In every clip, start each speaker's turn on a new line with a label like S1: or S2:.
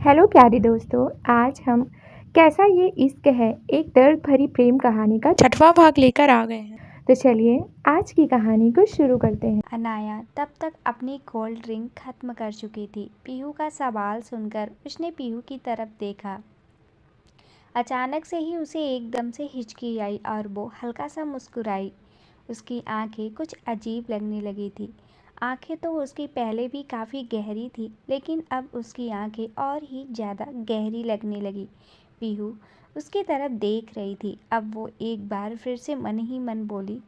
S1: Hello प्यारे दोस्तों, आज हम कैसा ये इश्क है एक दर्द भरी प्रेम कहानी का छठवां भाग लेकर आ गए हैं। तो चलिए आज की कहानी को शुरू करते हैं।
S2: अनाया तब तक अपनी कोल्ड ड्रिंक खत्म कर चुकी थी। पीहू का सवाल सुनकर उसने पीहू की तरफ देखा। अचानक से ही उसे एकदम से हिचकी आई और वो हल्का सा मुस्कुराई। उसकी आंखें कुछ अजीब लगने लगी थी। आंखें तो उसकी पहले भी काफ़ी गहरी थी, लेकिन अब उसकी आंखें और ही ज़्यादा गहरी लगने लगी। पीहू उसकी तरफ देख रही थी। अब वो एक बार फिर से मन ही मन बोली,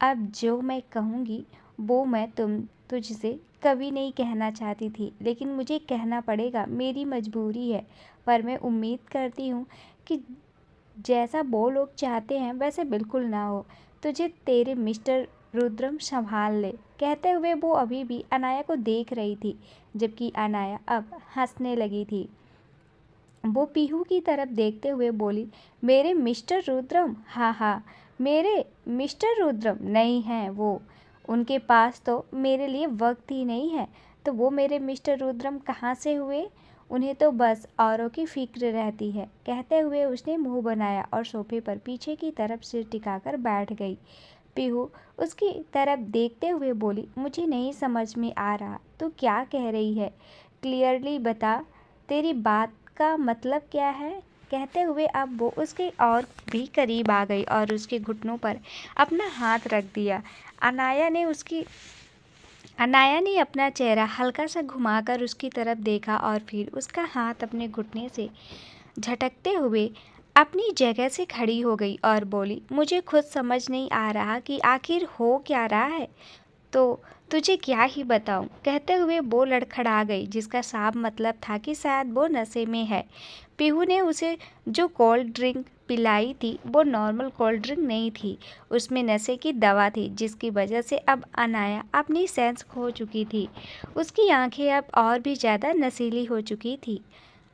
S2: अब जो मैं कहूँगी वो मैं तुझसे कभी नहीं कहना चाहती थी, लेकिन मुझे कहना पड़ेगा, मेरी मजबूरी है। पर मैं उम्मीद करती हूँ कि जैसा वो लोग चाहते हैं वैसे बिल्कुल ना हो। तुझे तेरे मिस्टर रुद्रम संभाल ले। कहते हुए वो अभी भी अनाया को देख रही थी, जबकि अनाया अब हंसने लगी थी। वो पीहू की तरफ देखते हुए बोली, मेरे मिस्टर रुद्रम? हाँ हाँ, मेरे मिस्टर रुद्रम नहीं हैं वो। उनके पास तो मेरे लिए वक्त ही नहीं है, तो वो मेरे मिस्टर रुद्रम कहाँ से हुए? उन्हें तो बस औरों की फिक्र रहती है। कहते हुए उसने मुंह बनाया और सोफे पर पीछे की तरफ सिर टिकाकर बैठ गई। पीहू उसकी तरफ देखते हुए बोली, मुझे नहीं समझ में आ रहा तू क्या कह रही है। क्लियरली बता, तेरी बात का मतलब क्या है? कहते हुए अब वो उसके और भी करीब आ गई और उसके घुटनों पर अपना हाथ रख दिया। अनाया ने अपना चेहरा हल्का सा घुमाकर उसकी तरफ देखा और फिर उसका हाथ अपने घुटने से झटकते हुए अपनी जगह से खड़ी हो गई और बोली, मुझे खुद समझ नहीं आ रहा कि आखिर हो क्या रहा है, तो तुझे क्या ही बताऊं। कहते हुए वो लड़खड़ा गई, जिसका साफ मतलब था कि शायद वो नशे में है। पीहू ने उसे जो कोल्ड ड्रिंक पिलाई थी वो नॉर्मल कोल्ड ड्रिंक नहीं थी, उसमें नशे की दवा थी, जिसकी वजह से अब अनाया अपनी सेंस खो चुकी थी। उसकी आंखें अब और भी ज़्यादा नशीली हो चुकी थी।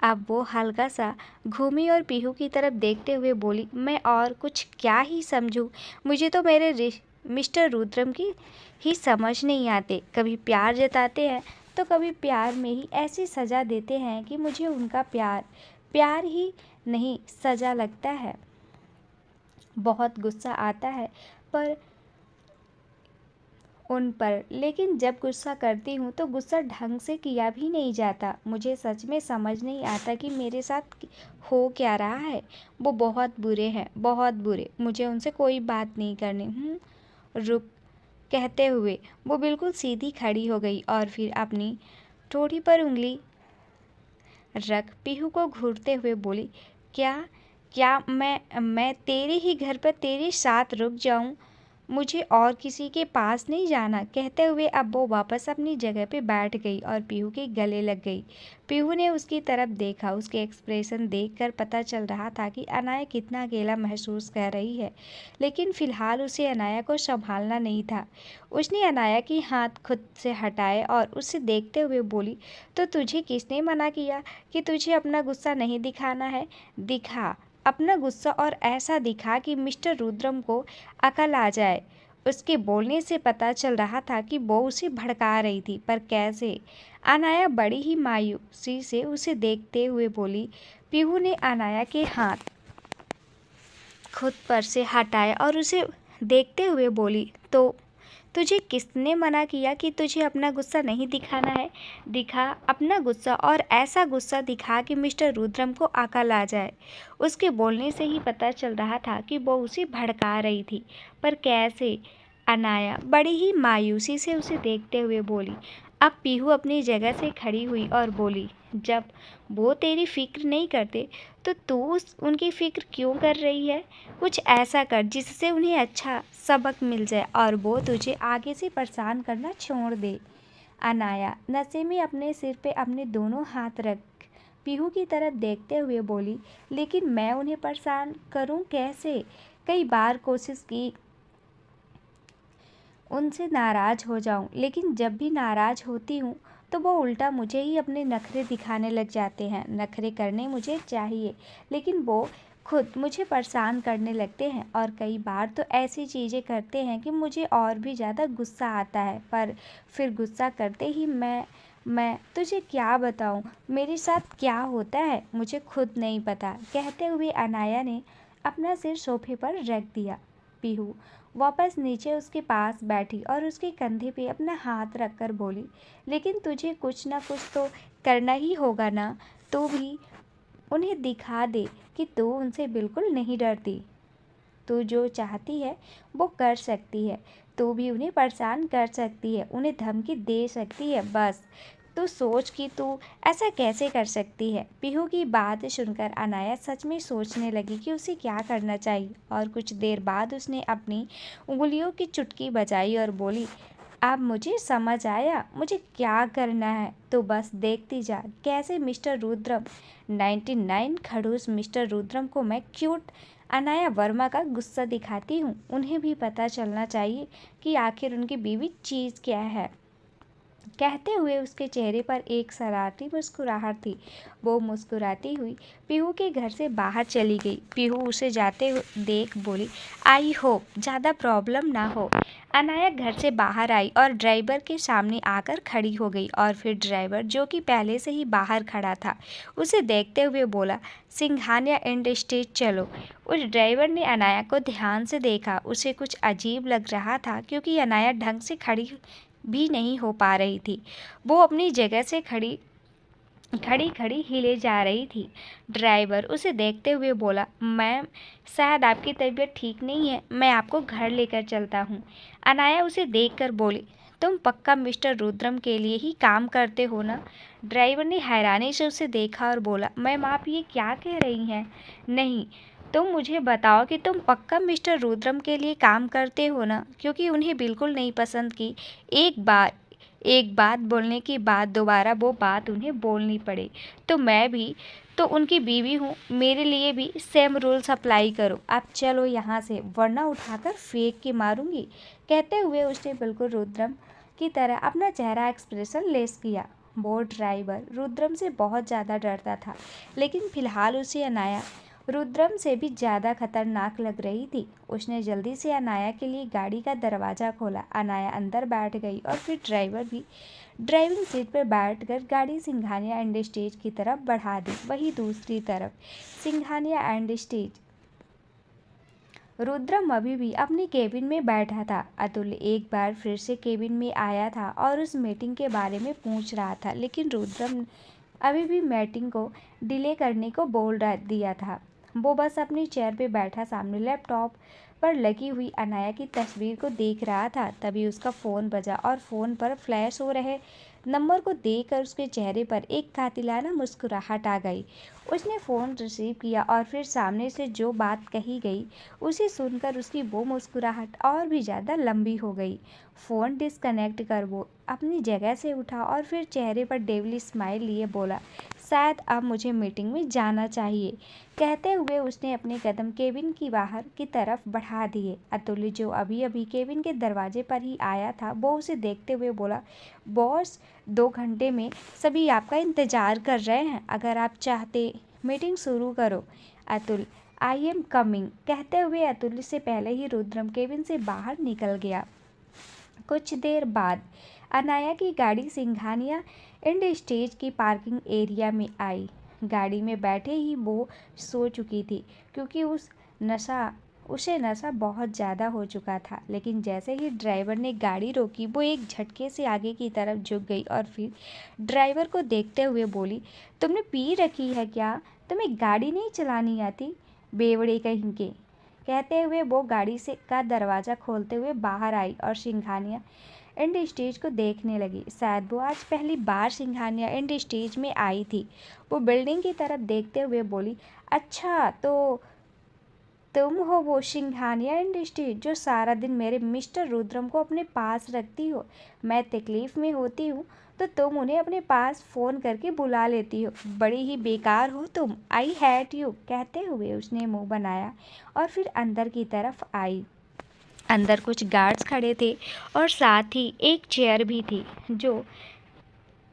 S2: अब वो हल्का सा घूमी और पीहू की तरफ देखते हुए बोली, मैं और कुछ क्या ही समझूं। मुझे तो मेरे मिस्टर रुद्रम की ही समझ नहीं आते। कभी प्यार जताते हैं तो कभी प्यार में ही ऐसी सज़ा देते हैं कि मुझे उनका प्यार ही नहीं सज़ा लगता है। बहुत गुस्सा आता है पर उन पर, लेकिन जब गुस्सा करती हूँ तो गुस्सा ढंग से किया भी नहीं जाता। मुझे सच में समझ नहीं आता कि मेरे साथ हो क्या रहा है। वो बहुत बुरे हैं, बहुत बुरे। मुझे उनसे कोई बात नहीं करनी। रुक। कहते हुए वो बिल्कुल सीधी खड़ी हो गई और फिर अपनी ठोड़ी पर उंगली रख पीहू को घूरते हुए बोली, क्या क्या मैं तेरे ही घर पर तेरे साथ रुक जाऊं? मुझे और किसी के पास नहीं जाना। कहते हुए अब वो वापस अपनी जगह पे बैठ गई और पीहू के गले लग गई। पीहू ने उसकी तरफ देखा। उसके एक्सप्रेशन देखकर पता चल रहा था कि अनाया कितना अकेला महसूस कर रही है, लेकिन फिलहाल उसे अनाया को संभालना नहीं था। उसने अनाया की हाथ खुद से हटाए और उसे देखते हुए बोली, तो तुझे किसने मना किया कि तुझे अपना गुस्सा नहीं दिखाना है? दिखा अपना गुस्सा और ऐसा दिखा कि मिस्टर रुद्रम को अकल आ जाए। उसके बोलने से पता चल रहा था कि वो उसे भड़का रही थी, पर कैसे? अनाया बड़ी ही मायूसी से उसे देखते हुए बोली। पीहू ने अनाया के हाथ खुद पर से हटाए और उसे देखते हुए बोली, तो तुझे किसने मना किया कि तुझे अपना गुस्सा नहीं दिखाना है? दिखा अपना गुस्सा और ऐसा गुस्सा दिखा कि मिस्टर रुद्रम को अकल आ जाए। उसके बोलने से ही पता चल रहा था कि वो उसे भड़का रही थी, पर कैसे? अनाया बड़ी ही मायूसी से उसे देखते हुए बोली। अब पीहू अपनी जगह से खड़ी हुई और बोली, जब वो तेरी फिक्र नहीं करते तो तू उनकी फिक्र क्यों कर रही है? कुछ ऐसा कर जिससे उन्हें अच्छा सबक मिल जाए और वो तुझे आगे से परेशान करना छोड़ दे। अनाया नशे में अपने सिर पे अपने दोनों हाथ रख पीहू की तरफ देखते हुए बोली, लेकिन मैं उन्हें परेशान करूं कैसे? कई बार कोशिश की उनसे नाराज़ हो जाऊं, लेकिन जब भी नाराज़ होती हूँ तो वो उल्टा मुझे ही अपने नखरे दिखाने लग जाते हैं। नखरे करने मुझे चाहिए, लेकिन वो खुद मुझे परेशान करने लगते हैं और कई बार तो ऐसी चीज़ें करते हैं कि मुझे और भी ज़्यादा गुस्सा आता है, पर फिर गुस्सा करते ही मैं मैं तुझे क्या बताऊं, मेरे साथ क्या होता है मुझे खुद नहीं पता। कहते हुए अनाया ने अपना सिर सोफे पर रख दिया। पीहू वापस नीचे उसके पास बैठी और उसके कंधे पे अपना हाथ रखकर बोली, लेकिन तुझे कुछ ना कुछ तो करना ही होगा ना। तू भी उन्हें दिखा दे कि तू उनसे बिल्कुल नहीं डरती। तू जो चाहती है वो कर सकती है। तू भी उन्हें परेशान कर सकती है, उन्हें धमकी दे सकती है। बस तू सोच कि तू ऐसा कैसे कर सकती है। पीहू की बात सुनकर अनाया सच में सोचने लगी कि उसे क्या करना चाहिए, और कुछ देर बाद उसने अपनी उंगलियों की चुटकी बजाई और बोली, अब मुझे समझ आया मुझे क्या करना है। तो बस देखती जा कैसे मिस्टर रुद्रम 99 खड़ूस मिस्टर रुद्रम को मैं क्यूट अनाया वर्मा का गुस्सा दिखाती हूँ। उन्हें भी पता चलना चाहिए कि आखिर उनकी बीवी चीज़ क्या है। कहते हुए उसके चेहरे पर एक शरारती मुस्कुराहट थी। वो मुस्कुराती हुई पीहू के घर से बाहर चली गई। पीहू उसे जाते देख बोली, आई होप ज़्यादा प्रॉब्लम ना हो। अनाया घर से बाहर आई और ड्राइवर के सामने आकर खड़ी हो गई, और फिर ड्राइवर, जो कि पहले से ही बाहर खड़ा था, उसे देखते हुए बोला, सिंघानिया इंडस्ट्रीज चलो। उस ड्राइवर ने अनाया को ध्यान से देखा। उसे कुछ अजीब लग रहा था क्योंकि अनाया ढंग से खड़ी भी नहीं हो पा रही थी। वो अपनी जगह से खड़ी खड़ी हिले जा रही थी। ड्राइवर उसे देखते हुए बोला, मैम शायद आपकी तबीयत ठीक नहीं है, मैं आपको घर लेकर चलता हूँ। अनाया उसे देखकर बोली, तुम पक्का मिस्टर रुद्रम के लिए ही काम करते हो ना। ड्राइवर ने हैरानी से उसे देखा और बोला, मैम आप ये क्या कह रही हैं। नहीं, तुम मुझे बताओ कि तुम पक्का मिस्टर रुद्रम के लिए काम करते हो ना, क्योंकि उन्हें बिल्कुल नहीं पसंद की एक बात बोलने के बाद दोबारा वो बात उन्हें बोलनी पड़े। तो मैं भी तो उनकी बीवी हूँ, मेरे लिए भी सेम रूल्स अप्लाई करो। आप चलो यहाँ से, वरना उठाकर फेंक के मारूंगी। कहते हुए उसने बिल्कुल रुद्रम की तरह अपना चेहरा एक्सप्रेशन लेस किया। वो ड्राइवर रुद्रम से बहुत ज़्यादा डरता था, लेकिन फिलहाल उसे अनाया रुद्रम से भी ज़्यादा खतरनाक लग रही थी। उसने जल्दी से अनाया के लिए गाड़ी का दरवाज़ा खोला। अनाया अंदर बैठ गई और फिर ड्राइवर भी ड्राइविंग सीट पर बैठकर गाड़ी सिंघानिया इंडस्ट्रीज की तरफ बढ़ा दी। वहीं दूसरी तरफ सिंघानिया इंडस्ट्रीज, रुद्रम अभी भी अपनी केबिन में बैठा था। अतुल एक बार फिर से केबिन में आया था और उस मीटिंग के बारे में पूछ रहा था, लेकिन रुद्रम अभी भी मीटिंग को डिले करने को बोल दिया था। वो बस अपनी चेयर पे बैठा सामने लैपटॉप पर लगी हुई अनाया की तस्वीर को देख रहा था। तभी उसका फ़ोन बजा और फ़ोन पर फ्लैश हो रहे नंबर को देखकर उसके चेहरे पर एक कातिलाना मुस्कुराहट आ गई। उसने फ़ोन रिसीव किया और फिर सामने से जो बात कही गई उसे सुनकर उसकी वो मुस्कुराहट और भी ज़्यादा लंबी हो गई। फ़ोन डिस्कनेक्ट कर वो अपनी जगह से उठा और फिर चेहरे पर डेविल स्माइल लिए बोला, शायद अब मुझे मीटिंग में जाना चाहिए। कहते हुए उसने अपने कदम केबिन की बाहर की तरफ बढ़ा दिए। अतुल, जो अभी अभी केबिन के दरवाजे पर ही आया था, वो उसे देखते हुए बोला, बॉस 2 घंटे में सभी आपका इंतज़ार कर रहे हैं, अगर आप चाहते मीटिंग शुरू करो। Atul, I am coming. कहते हुए अतुल से पहले ही रुद्रम केबिन से बाहर निकल गया। कुछ देर बाद अनाया की गाड़ी सिंघानिया इंडस्ट्रीज की पार्किंग एरिया में आई। गाड़ी में बैठे ही वो सो चुकी थी क्योंकि उसे नशा बहुत ज़्यादा हो चुका था। लेकिन जैसे ही ड्राइवर ने गाड़ी रोकी, वो एक झटके से आगे की तरफ झुक गई और फिर ड्राइवर को देखते हुए बोली, तुमने पी रखी है क्या? तुम्हें गाड़ी नहीं चलानी आती, बेवड़े कहीं के। कहते हुए वो गाड़ी से का दरवाज़ा खोलते हुए बाहर आई और सिंघानिया इंडस्ट्रीज को देखने लगी। शायद वो आज पहली बार सिंघानिया इंडस्ट्रीज में आई थी। वो बिल्डिंग की तरफ देखते हुए बोली, अच्छा तो तुम हो वो सिंघानिया इंडस्ट्रीज जो सारा दिन मेरे मिस्टर रुद्रम को अपने पास रखती हो। मैं तकलीफ़ में होती हूँ तो तुम उन्हें अपने पास फ़ोन करके बुला लेती हो। बड़ी ही बेकार हो तुम, आई हेट यू। कहते हुए उसने मुंह बनाया और फिर अंदर की तरफ आई। अंदर कुछ गार्ड्स खड़े थे और साथ ही एक चेयर भी थी।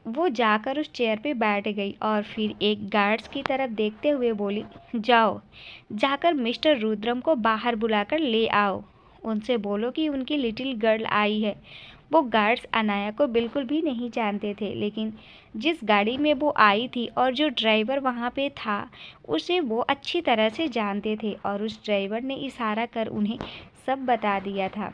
S2: वो जाकर उस चेयर पे बैठ गई और फिर एक गार्ड्स की तरफ देखते हुए बोली, जाओ जाकर मिस्टर रुद्रम को बाहर बुलाकर ले आओ। उनसे बोलो कि उनकी लिटिल गर्ल आई है। वो गार्ड्स अनाया को बिल्कुल भी नहीं जानते थे, लेकिन जिस गाड़ी में वो आई थी और जो ड्राइवर वहाँ पे था उसे वो अच्छी तरह से जानते थे और उस ड्राइवर ने इशारा कर उन्हें सब बता दिया था।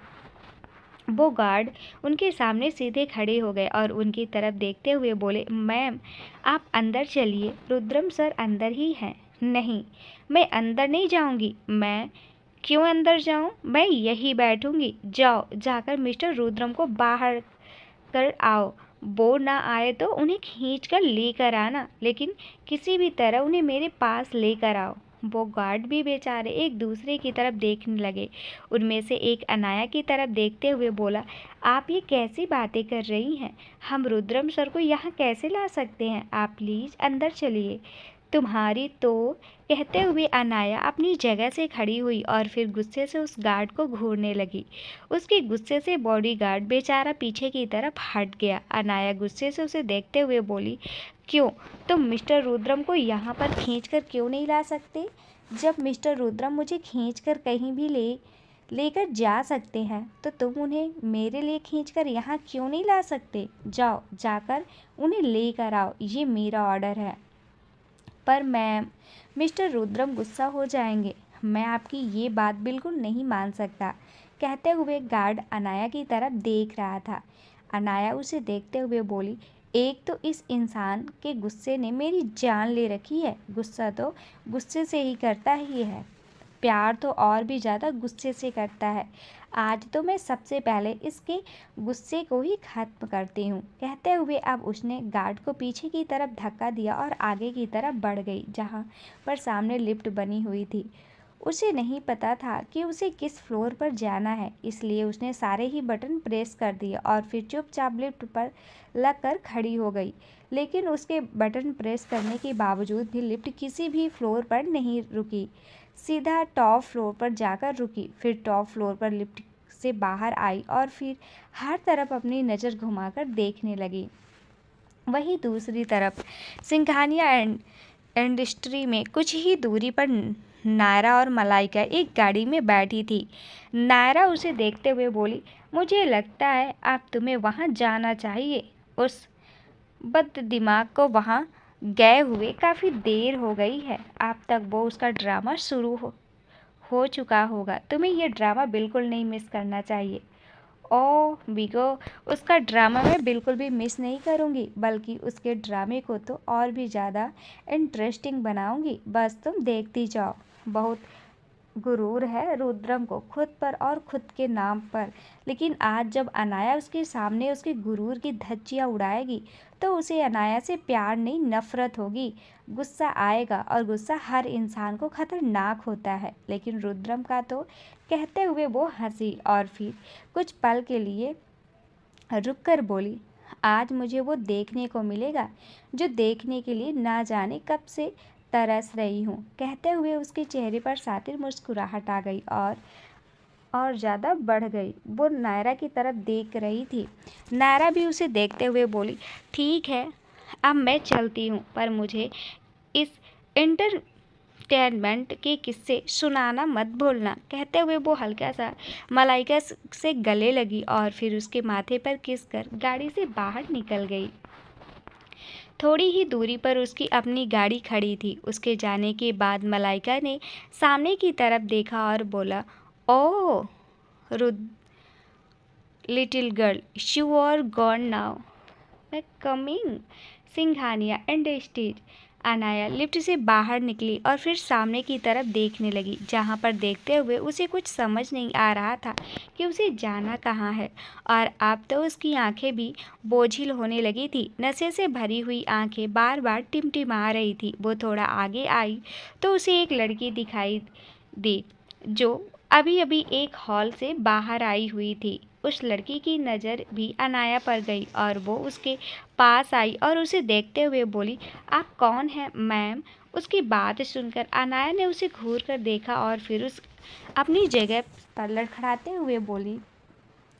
S2: वो गार्ड उनके सामने सीधे खड़े हो गए और उनकी तरफ देखते हुए बोले, मैम आप अंदर चलिए, रुद्रम सर अंदर ही हैं। नहीं, मैं अंदर नहीं जाऊंगी। मैं क्यों अंदर जाऊं? मैं यही बैठूंगी। जाओ, जाकर मिस्टर रुद्रम को बाहर कर आओ। वो ना आए तो उन्हें खींच कर लेकर आना, लेकिन किसी भी तरह उन्हें मेरे पास लेकर आओ। वो गार्ड भी बेचारे एक दूसरे की तरफ देखने लगे। उनमें से एक अनाया की तरफ देखते हुए बोला, आप ये कैसी बातें कर रही हैं? हम रुद्रम सर को यहाँ कैसे ला सकते हैं? आप प्लीज़ अंदर चलिए। तुम्हारी तो, कहते हुए अनाया अपनी जगह से खड़ी हुई और फिर गुस्से से उस गार्ड को घूरने लगी। उसके गुस्से से बॉडीगार्ड बेचारा पीछे की तरफ हट गया। अनाया गुस्से से उसे देखते हुए बोली, क्यों? तुम मिस्टर रुद्रम को यहाँ पर खींचकर क्यों नहीं ला सकते? जब मिस्टर रुद्रम मुझे खींचकर कहीं भी लेकर जा सकते हैं तो तुम उन्हें मेरे लिए खींचकर यहाँ क्यों नहीं ला सकते? जाओ, जाकर उन्हें लेकर आओ, ये मेरा ऑर्डर है। पर मैम, मिस्टर रुद्रम गुस्सा हो जाएंगे। मैं आपकी ये बात बिल्कुल नहीं मान सकता, कहते हुए गार्ड अनाया की तरफ देख रहा था। अनाया उसे देखते हुए बोली, एक तो इस इंसान के गुस्से ने मेरी जान ले रखी है। गुस्सा तो गुस्से से ही करता ही है, प्यार तो और भी ज़्यादा गुस्से से करता है। आज तो मैं सबसे पहले इसके गुस्से को ही खत्म करती हूँ। कहते हुए अब उसने गार्ड को पीछे की तरफ धक्का दिया और आगे की तरफ बढ़ गई, जहाँ पर सामने लिफ्ट बनी हुई थी। उसे नहीं पता था कि उसे किस फ्लोर पर जाना है, इसलिए उसने सारे ही बटन प्रेस कर दिए और फिर चुपचाप लिफ्ट पर लगकर खड़ी हो गई। लेकिन उसके बटन प्रेस करने के बावजूद भी लिफ्ट किसी भी फ्लोर पर नहीं रुकी, सीधा टॉप फ्लोर पर जाकर रुकी। फिर टॉप फ्लोर पर लिफ्ट से बाहर आई और फिर हर तरफ अपनी नज़र घुमाकर देखने लगी। वहीं दूसरी तरफ सिंघानिया इंडस्ट्री में कुछ ही दूरी पर नायरा और मलाइका एक गाड़ी में बैठी थी। नायरा उसे देखते हुए बोली, मुझे लगता है आप तुम्हें वहाँ जाना चाहिए। उस बददिमाग को वहाँ गए हुए काफ़ी देर हो गई है। अब तक वो उसका ड्रामा शुरू हो चुका होगा। तुम्हें ये ड्रामा बिल्कुल नहीं मिस करना चाहिए। ओह बिगो, उसका ड्रामा मैं बिल्कुल भी मिस नहीं करूँगी, बल्कि उसके ड्रामे को तो और भी ज़्यादा इंटरेस्टिंग बनाऊँगी। बस तुम देखती जाओ। बहुत गुरूर है रुद्रम को खुद पर और खुद के नाम पर, लेकिन आज जब अनाया उसके सामने उसके गुरूर की धज्जियाँ उड़ाएगी तो उसे अनाया से प्यार नहीं नफरत होगी। गुस्सा आएगा और गुस्सा हर इंसान को खतरनाक होता है, लेकिन रुद्रम का तो, कहते हुए वो हंसी और फिर कुछ पल के लिए रुककर बोली, आज मुझे वो देखने को मिलेगा जो देखने के लिए ना जाने कब से तरस रही हूँ। कहते हुए उसके चेहरे पर सातिर मुस्कुराहट आ गई और ज़्यादा बढ़ गई। वो नायरा की तरफ देख रही थी। नायरा भी उसे देखते हुए बोली, ठीक है, अब मैं चलती हूँ, पर मुझे इस एंटरटेनमेंट के किस्से सुनाना मत भूलना। कहते हुए वो हल्का सा मलाइका से गले लगी और फिर उसके माथे पर किस कर गाड़ी से बाहर निकल गई। थोड़ी ही दूरी पर उसकी अपनी गाड़ी खड़ी थी। उसके जाने के बाद मलाइका ने सामने की तरफ देखा और बोला, oh little girl, you are gone now. मैं coming. Singhania industries. Anaya lift से बाहर निकली और फिर सामने की तरफ देखने लगी, जहाँ पर देखते हुए उसे कुछ समझ नहीं आ रहा था कि उसे जाना कहाँ है। और अब तो उसकी आंखें भी बोझिल होने लगी थी। नशे से भरी हुई आंखें बार बार टिमटिमा रही थी। वो थोड़ा आगे आई तो उसे एक लड़की दिखाई दी जो अभी अभी एक हॉल से बाहर आई हुई थी। उस लड़की की नज़र भी अनाया पर गई और वो उसके पास आई और उसे देखते हुए बोली, आप कौन हैं मैम? उसकी बात सुनकर अनाया ने उसे घूर कर देखा और फिर अपनी जगह पर लड़खड़ाते हुए बोली,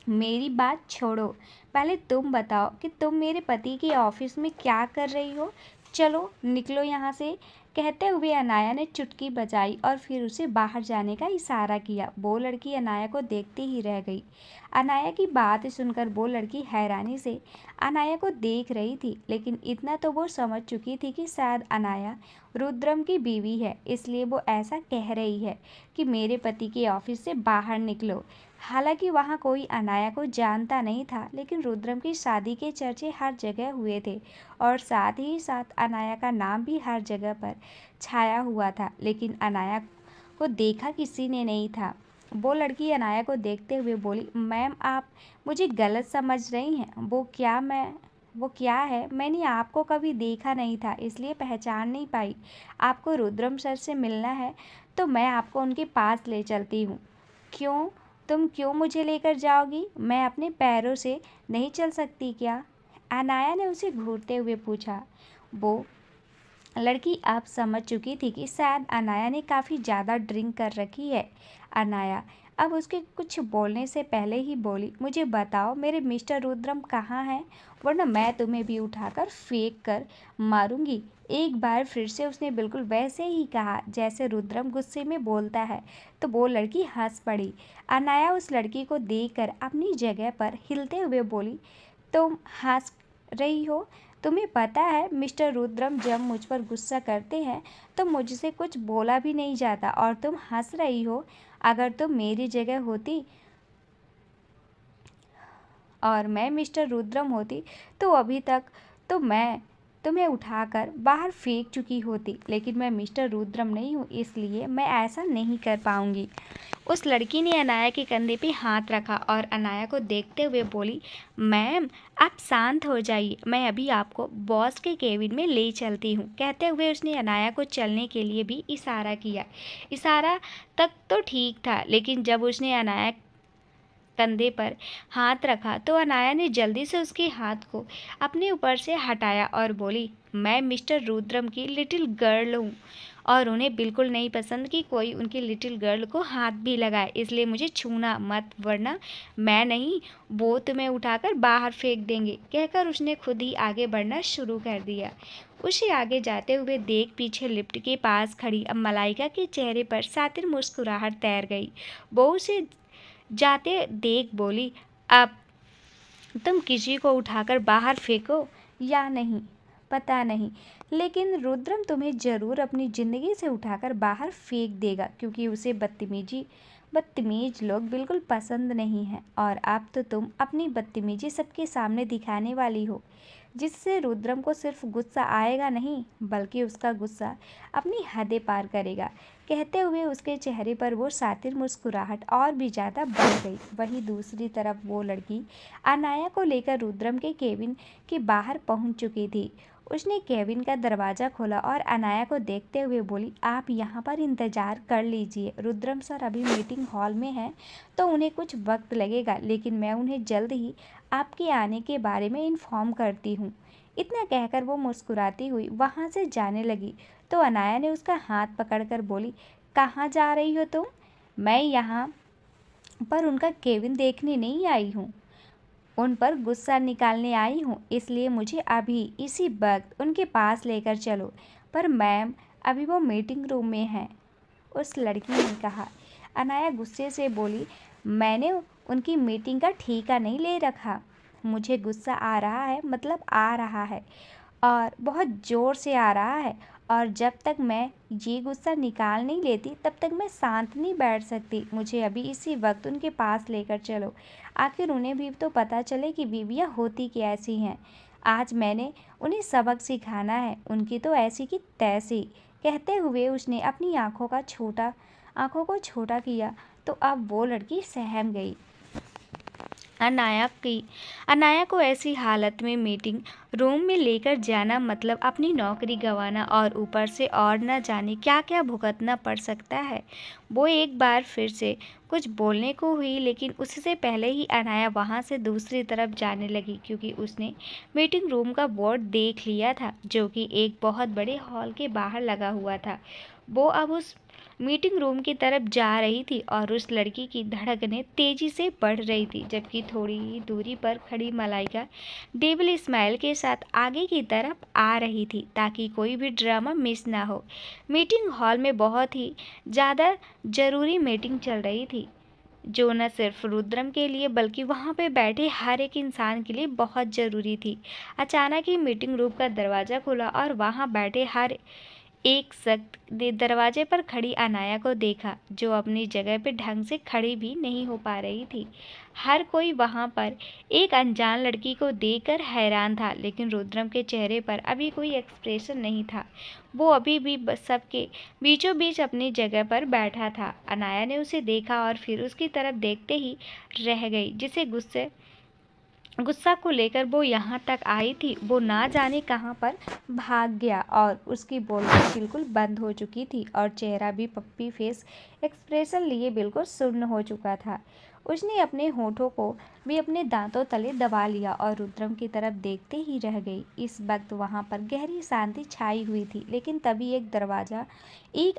S2: मेरी बात छोड़ो, पहले तुम बताओ कि तुम मेरे पति के ऑफिस में क्या कर रही हो? चलो निकलो यहाँ से। कहते हुए अनाया ने चुटकी बजाई और फिर उसे बाहर जाने का इशारा किया। वो लड़की अनाया को देखती ही रह गई। अनाया की बात सुनकर वो लड़की हैरानी से अनाया को देख रही थी, लेकिन इतना तो वो समझ चुकी थी कि शायद अनाया रुद्रम की बीवी है, इसलिए वो ऐसा कह रही है कि मेरे पति के ऑफिस से बाहर निकलो। हालांकि वहाँ कोई अनाया को जानता नहीं था, लेकिन रुद्रम की शादी के चर्चे हर जगह हुए थे और साथ ही साथ अनाया का नाम भी हर जगह पर छाया हुआ था, लेकिन अनाया को देखा किसी ने नहीं था। वो लड़की अनाया को देखते हुए बोली, मैम आप मुझे गलत समझ रही हैं। वो क्या है, मैंने आपको कभी देखा नहीं था, इसलिए पहचान नहीं पाई। आपको रुद्रम सर से मिलना है तो मैं आपको उनके पास ले चलती हूँ। क्यों? तुम क्यों मुझे लेकर जाओगी? मैं अपने पैरों से नहीं चल सकती क्या? अनाया ने उसे घूरते हुए पूछा। वो लड़की अब समझ चुकी थी कि शायद अनाया ने काफ़ी ज़्यादा ड्रिंक कर रखी है। अनाया अब उसके कुछ बोलने से पहले ही बोली, मुझे बताओ मेरे मिस्टर रुद्रम कहाँ हैं, वरना मैं तुम्हें भी उठाकर फेंक कर मारूंगी। एक बार फिर से उसने बिल्कुल वैसे ही कहा जैसे रुद्रम गुस्से में बोलता है, तो वो लड़की हंस पड़ी। अनाया उस लड़की को देखकर अपनी जगह पर हिलते हुए बोली, तुम हंस रही हो? तुम्हें पता है मिस्टर रुद्रम जब मुझ पर गुस्सा करते हैं तो मुझसे कुछ बोला भी नहीं जाता और तुम हंस रही हो। अगर तुम मेरी जगह होती और मैं मिस्टर रुद्रम होती तो अभी तक तो मैं तुम्हें उठाकर बाहर फेंक चुकी होती, लेकिन मैं मिस्टर रुद्रम नहीं हूँ, इसलिए मैं ऐसा नहीं कर पाऊँगी। उस लड़की ने अनाया के कंधे पे हाथ रखा और अनाया को देखते हुए बोली, मैम आप शांत हो जाइए, मैं अभी आपको बॉस के केबिन में ले चलती हूँ। कहते हुए उसने अनाया को चलने के लिए भी इशारा किया। इशारा तक तो ठीक था, लेकिन जब उसने अनाया कंधे पर हाथ रखा तो अनाया ने जल्दी से उसके हाथ को अपने ऊपर से हटाया और बोली, मैं मिस्टर रुद्रम की लिटिल गर्ल हूँ और उन्हें बिल्कुल नहीं पसंद कि कोई उनकी लिटिल गर्ल को हाथ भी लगाए, इसलिए मुझे छूना मत, वरना मैं नहीं वो तुम्हें उठाकर बाहर फेंक देंगे। कहकर उसने खुद ही आगे बढ़ना शुरू कर दिया। उसे आगे जाते हुए देख पीछे लिफ्ट के पास खड़ी अब मलाइका के चेहरे पर सातिर मुस्कुराहट तैर गई। वो उसे जाते देख बोली, अब तुम किसी को उठाकर बाहर फेंको या नहीं पता नहीं, लेकिन रुद्रम तुम्हें ज़रूर अपनी ज़िंदगी से उठाकर बाहर फेंक देगा, क्योंकि उसे बदतमीज लोग बिल्कुल पसंद नहीं हैं और अब तो तुम अपनी बदतमीजी सबके सामने दिखाने वाली हो, जिससे रुद्रम को सिर्फ गुस्सा आएगा नहीं, बल्कि उसका गुस्सा अपनी हदें पार करेगा। कहते हुए उसके चेहरे पर वो सातिर मुस्कुराहट और भी ज़्यादा बढ़ गई। वहीं दूसरी तरफ वो लड़की अनाया को लेकर रुद्रम के केबिन के बाहर पहुंच चुकी थी। उसने केबिन का दरवाज़ा खोला और अनाया को देखते हुए बोली, आप यहाँ पर इंतज़ार कर लीजिए, रुद्रम सर अभी मीटिंग हॉल में हैं तो उन्हें कुछ वक्त लगेगा, लेकिन मैं उन्हें जल्द ही आपके आने के बारे में इन्फॉर्म करती हूँ। इतना कहकर वो मुस्कुराती हुई वहाँ से जाने लगी तो अनाया ने उसका हाथ पकड़कर बोली, कहाँ जा रही हो तुम? मैं यहाँ पर उनका केबिन देखने नहीं आई हूँ, उन पर गुस्सा निकालने आई हूँ, इसलिए मुझे अभी इसी वक्त उनके पास लेकर चलो। पर मैम अभी वो मीटिंग रूम में हैं, उस लड़की ने कहा। अनाया गुस्से से बोली, मैंने उनकी मीटिंग का ठेका नहीं ले रखा, मुझे गुस्सा आ रहा है, मतलब आ रहा है और बहुत ज़ोर से आ रहा है, और जब तक मैं ये गुस्सा निकाल नहीं लेती तब तक मैं शांत नहीं बैठ सकती। मुझे अभी इसी वक्त उनके पास लेकर चलो, आखिर उन्हें भी तो पता चले कि बीवियाँ होती कैसी हैं। आज मैंने उन्हें सबक सिखाना है, उनकी तो ऐसी की तैसी। कहते हुए उसने अपनी आँखों को छोटा किया तो अब वो लड़की सहम गई। अनाया को ऐसी हालत में मीटिंग रूम में लेकर जाना मतलब अपनी नौकरी गंवाना और ऊपर से और न जाने क्या क्या भुगतना पड़ सकता है। वो एक बार फिर से कुछ बोलने को हुई, लेकिन उससे पहले ही अनाया वहाँ से दूसरी तरफ जाने लगी, क्योंकि उसने मीटिंग रूम का बोर्ड देख लिया था जो कि एक बहुत बड़े हॉल के बाहर लगा हुआ था। वो अब उस मीटिंग रूम की तरफ जा रही थी और उस लड़की की धड़कनें तेजी से बढ़ रही थी, जबकि थोड़ी ही दूरी पर खड़ी मलाइका डेविल स्माइल के साथ आगे की तरफ आ रही थी ताकि कोई भी ड्रामा मिस ना हो। मीटिंग हॉल में बहुत ही ज़्यादा ज़रूरी मीटिंग चल रही थी। जो न सिर्फ रुद्रम के लिए बल्कि वहाँ पे बैठे हर एक इंसान के लिए बहुत ज़रूरी थी। अचानक ही मीटिंग रूम का दरवाज़ा खुला और वहाँ बैठे हर एक शख्स ने दरवाजे पर खड़ी अनाया को देखा, जो अपनी जगह पे ढंग से खड़ी भी नहीं हो पा रही थी। हर कोई वहां पर एक अनजान लड़की को देखकर हैरान था, लेकिन रुद्रम के चेहरे पर अभी कोई एक्सप्रेशन नहीं था। वो अभी भी सबके बीचों बीच अपनी जगह पर बैठा था। अनाया ने उसे देखा और फिर उसकी तरफ देखते ही रह गई, जिसे गुस्सा को लेकर वो यहाँ तक आई थी। वो ना जाने कहाँ पर भाग गया और उसकी बोलती बिल्कुल बंद हो चुकी थी और चेहरा भी पप्पी फेस एक्सप्रेशन लिए बिल्कुल सुन्न हो चुका था। उसने अपने होठों को भी अपने दांतों तले दबा लिया और रुद्रम की तरफ देखते ही रह गई। इस वक्त वहाँ पर गहरी शांति छाई हुई थी, लेकिन तभी एक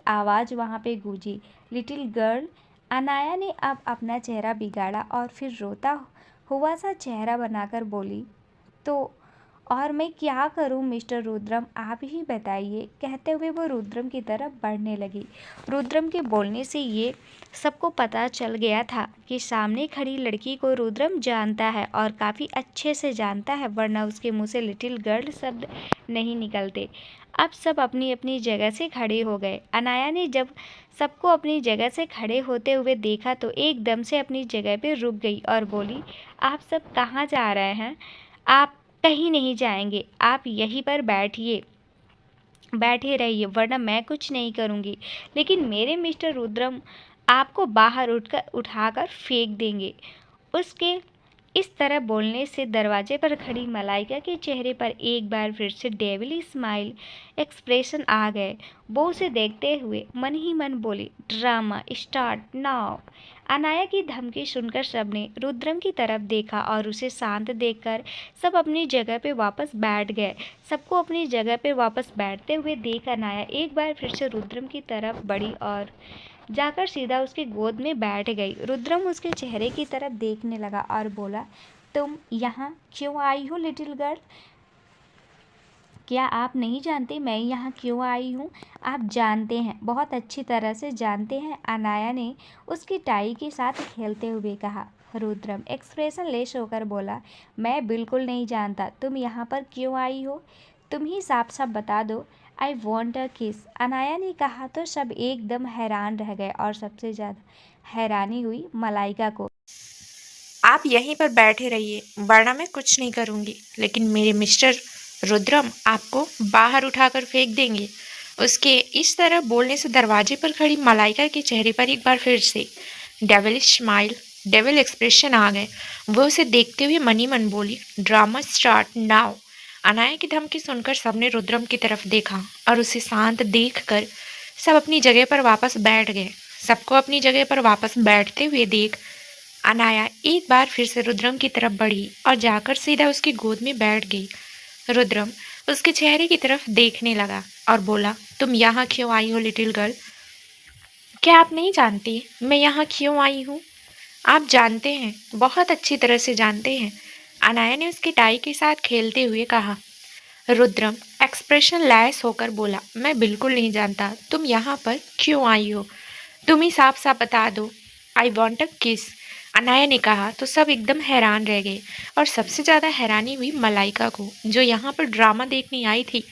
S2: आवाज़ वहाँ पे गूंजी, लिटिल गर्ल। अनाया ने अब अपना चेहरा बिगाड़ा और फिर रोता हुआ सा चेहरा बनाकर बोली, तो और मैं क्या करूं मिस्टर रुद्रम, आप ही बताइए। कहते हुए वो रुद्रम की तरफ बढ़ने लगी। रुद्रम के बोलने से ये सबको पता चल गया था कि सामने खड़ी लड़की को रुद्रम जानता है और काफ़ी अच्छे से जानता है, वरना उसके मुंह से लिटिल गर्ल शब्द नहीं निकलते। अब सब अपनी अपनी जगह से खड़े हो गए। अनाया ने जब सबको अपनी जगह से खड़े होते हुए देखा तो एकदम से अपनी जगह पे रुक गई और बोली, आप सब कहाँ जा रहे हैं? आप कहीं नहीं जाएंगे, आप यहीं पर बैठे रहिए, वरना मैं कुछ नहीं करूँगी। लेकिन मेरे मिस्टर रुद्रम आपको बाहर उठाकर फेंक देंगे। उसके इस तरह बोलने से दरवाजे पर खड़ी मलाइका के चेहरे पर एक बार फिर से डेविल स्माइल एक्सप्रेशन आ गए। वो उसे देखते हुए मन ही मन बोली, ड्रामा स्टार्ट नाउ। अनाया की धमकी सुनकर सबने रुद्रम की तरफ देखा और उसे शांत देखकर सब अपनी जगह पे वापस बैठ गए। सबको अपनी जगह पे वापस बैठते हुए देख अनाया एक बार फिर से रुद्रम की तरफ बढ़ी और जाकर सीधा उसकी गोद में बैठ गई। रुद्रम उसके चेहरे की तरफ देखने लगा और बोला, तुम यहाँ क्यों आई हो लिटिल गर्ल? क्या आप नहीं जानते मैं यहाँ क्यों आई हूँ? आप जानते हैं, बहुत अच्छी तरह से जानते हैं। अनाया ने उसकी टाई के साथ खेलते हुए कहा। रुद्रम एक्सप्रेशन लेस होकर बोला, मैं बिल्कुल नहीं जानता तुम यहाँ पर क्यों आई हो। तुम ही साफ साफ बता दो। आई वॉन्ट अ किस। अनाया ने कहा तो सब एकदम हैरान रह गए और सबसे ज़्यादा हैरानी हुई मलाइका को।
S1: आप यहीं पर बैठे रहिए, वरना मैं कुछ नहीं करूँगी, लेकिन मेरे मिस्टर रुद्रम आपको बाहर उठाकर फेंक देंगे। उसके इस तरह बोलने से दरवाजे पर खड़ी मलाइका के चेहरे पर एक बार फिर से डेविलिश स्माइल, डेविल एक्सप्रेशन आ गए। वो उसे देखते हुए मनी मन बोली, ड्रामा स्टार्ट नाउ। अनाया की धमकी सुनकर सबने रुद्रम की तरफ देखा और उसे शांत देखकर सब अपनी जगह पर वापस बैठ गए। सबको अपनी जगह पर वापस बैठते हुए देख अनाया एक बार फिर से रुद्रम की तरफ बढ़ी और जाकर सीधा उसकी गोद में बैठ गई। रुद्रम उसके चेहरे की तरफ देखने लगा और बोला, तुम यहाँ क्यों आई हो लिटिल गर्ल? क्या आप नहीं जानती मैं यहाँ क्यों आई हूँ? आप जानते हैं, बहुत अच्छी तरह से जानते हैं। अनाया ने उसकी टाई के साथ खेलते हुए कहा। रुद्रम एक्सप्रेशन लैस होकर बोला, मैं बिल्कुल नहीं जानता तुम यहाँ पर क्यों आई हो। तुम ही साफ साफ बता दो। आई वॉन्ट अ किस। अनाया ने कहा तो सब एकदम हैरान रह गए और सबसे ज़्यादा हैरानी हुई मलाइका को, जो यहाँ पर ड्रामा देखने आई थी।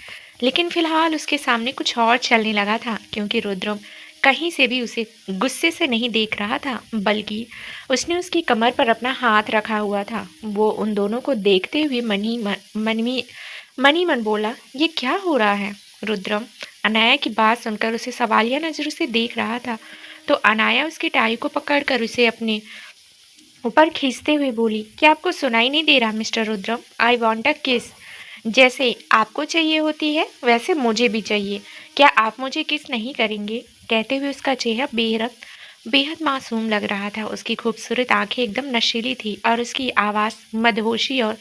S1: लेकिन फिलहाल उसके सामने कुछ और चलने लगा था, क्योंकि रुद्रम कहीं से भी उसे गुस्से से नहीं देख रहा था, बल्कि उसने उसकी कमर पर अपना हाथ रखा हुआ था। वो उन दोनों को देखते हुए मनी मन बोला, ये क्या हो रहा है? रुद्रम अनाया की बात सुनकर उसे सवालिया नजरों से देख रहा था, तो अनाया उसकी टाई को पकड़कर उसे अपने ऊपर खींचते हुए बोली, क्या आपको सुनाई नहीं दे रहा mister Rudram? I want a किस। जैसे आपको चाहिए होती है वैसे मुझे भी चाहिए। क्या आप मुझे किस नहीं करेंगे? कहते हुए उसका चेहरा बेहद मासूम लग रहा था। उसकी खूबसूरत आंखें एकदम नशीली थी और उसकी आवाज़ मदहोशी और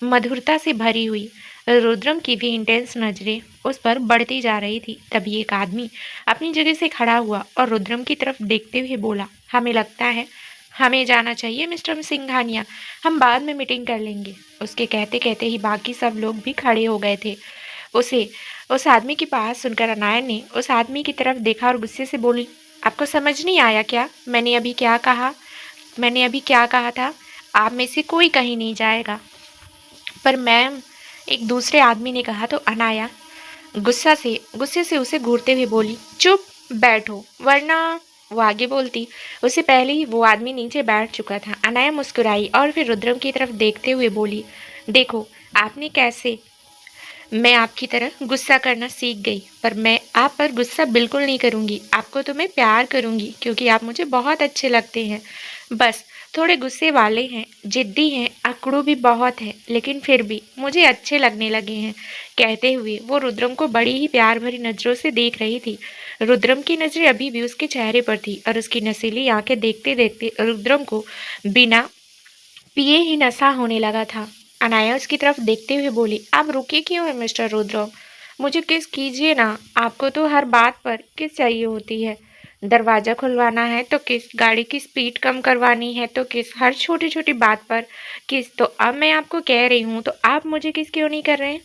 S1: मधुरता से भरी हुई। रुद्रम की भी इंटेंस नजरें उस पर बढ़ती जा रही थी। तभी एक आदमी अपनी जगह से खड़ा हुआ और रुद्रम की तरफ देखते हुए बोला, हमें लगता है हमें जाना चाहिए मिस्टर सिंघानिया, हम बाद में मीटिंग कर लेंगे। उसके कहते कहते ही बाकी सब लोग भी खड़े हो गए थे। उस आदमी की बात सुनकर अनाया ने उस आदमी की तरफ देखा और गुस्से से बोली, आपको समझ नहीं आया क्या मैंने अभी क्या कहा? मैंने अभी क्या कहा था? आप में से कोई कहीं नहीं जाएगा। पर मैम, एक दूसरे आदमी ने कहा तो अनाया गुस्से से उसे घूरते हुए बोली, चुप बैठो वरना। वो आगे बोलती, उससे पहले ही वो आदमी नीचे बैठ चुका था। अनाया मुस्कुराई और फिर रुद्रम की तरफ देखते हुए बोली, देखो आपने कैसे, मैं आपकी तरह गुस्सा करना सीख गई, पर मैं आप पर गुस्सा बिल्कुल नहीं करूंगी। आपको तो मैं प्यार करूंगी क्योंकि आप मुझे बहुत अच्छे लगते हैं। बस थोड़े गुस्से वाले हैं, जिद्दी हैं, अकड़ू भी बहुत है, लेकिन फिर भी मुझे अच्छे लगने लगे हैं। कहते हुए वो रुद्रम को बड़ी ही प्यार भरी नजरों से देख रही थी। रुद्रम की नजरें अभी भी उसके चेहरे पर थी और उसकी नशीली आंखें देखते देखते रुद्रम को बिना पिए ही नशा होने लगा था। अनाया उसकी तरफ देखते हुए बोली, आप रुके क्यों हैं मिस्टर रुद्रम? मुझे किस कीजिए ना। आपको तो हर बात पर किस चाहिए होती है। दरवाजा खुलवाना है तो किस, गाड़ी की स्पीड कम करवानी है तो किस, हर छोटी छोटी बात पर किस। तो अब मैं आपको कह रही हूँ तो आप मुझे किस क्यों नहीं कर रहे हैं?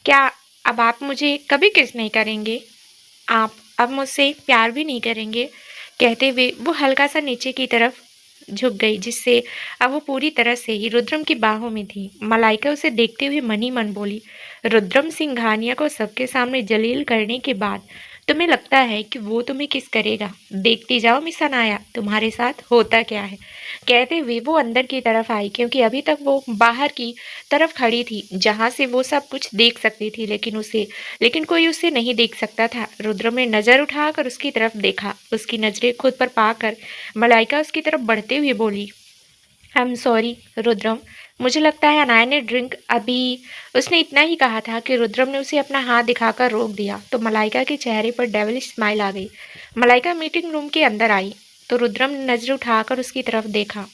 S1: क्या अब आप मुझे कभी किस नहीं करेंगे? आप अब मुझसे प्यार भी नहीं करेंगे? कहते हुए वो हल्का सा नीचे की तरफ झुक गई, जिससे अब वो पूरी तरह से ही रुद्रम की बाहों में थी। मलाइका उसे देखते हुए मन ही मन बोली, रुद्रम सिंघानिया को सबके सामने जलील करने के बाद तुम्हें लगता है कि वो तुम्हें किस करेगा? देखती जाओ मिस अनाया, तुम्हारे साथ होता क्या है। कहते हुए वो अंदर की तरफ आई, क्योंकि अभी तक वो बाहर की तरफ खड़ी थी जहां से वो सब कुछ देख सकती थी, लेकिन कोई उसे नहीं देख सकता था। रुद्रम ने नजर उठाकर उसकी तरफ देखा। उसकी नजरें खुद पर पाकर मलाइका उसकी तरफ बढ़ते हुए बोली, आई एम सॉरी रुद्रम, मुझे लगता है अनाया ने ड्रिंक अभी। उसने इतना ही कहा था कि रुद्रम ने उसे अपना हाथ दिखाकर रोक दिया तो मलाइका के चेहरे पर डेविलिश स्माइल आ गई। मलाइका मीटिंग रूम के अंदर आई तो रुद्रम ने नजर उठाकर उसकी तरफ देखा।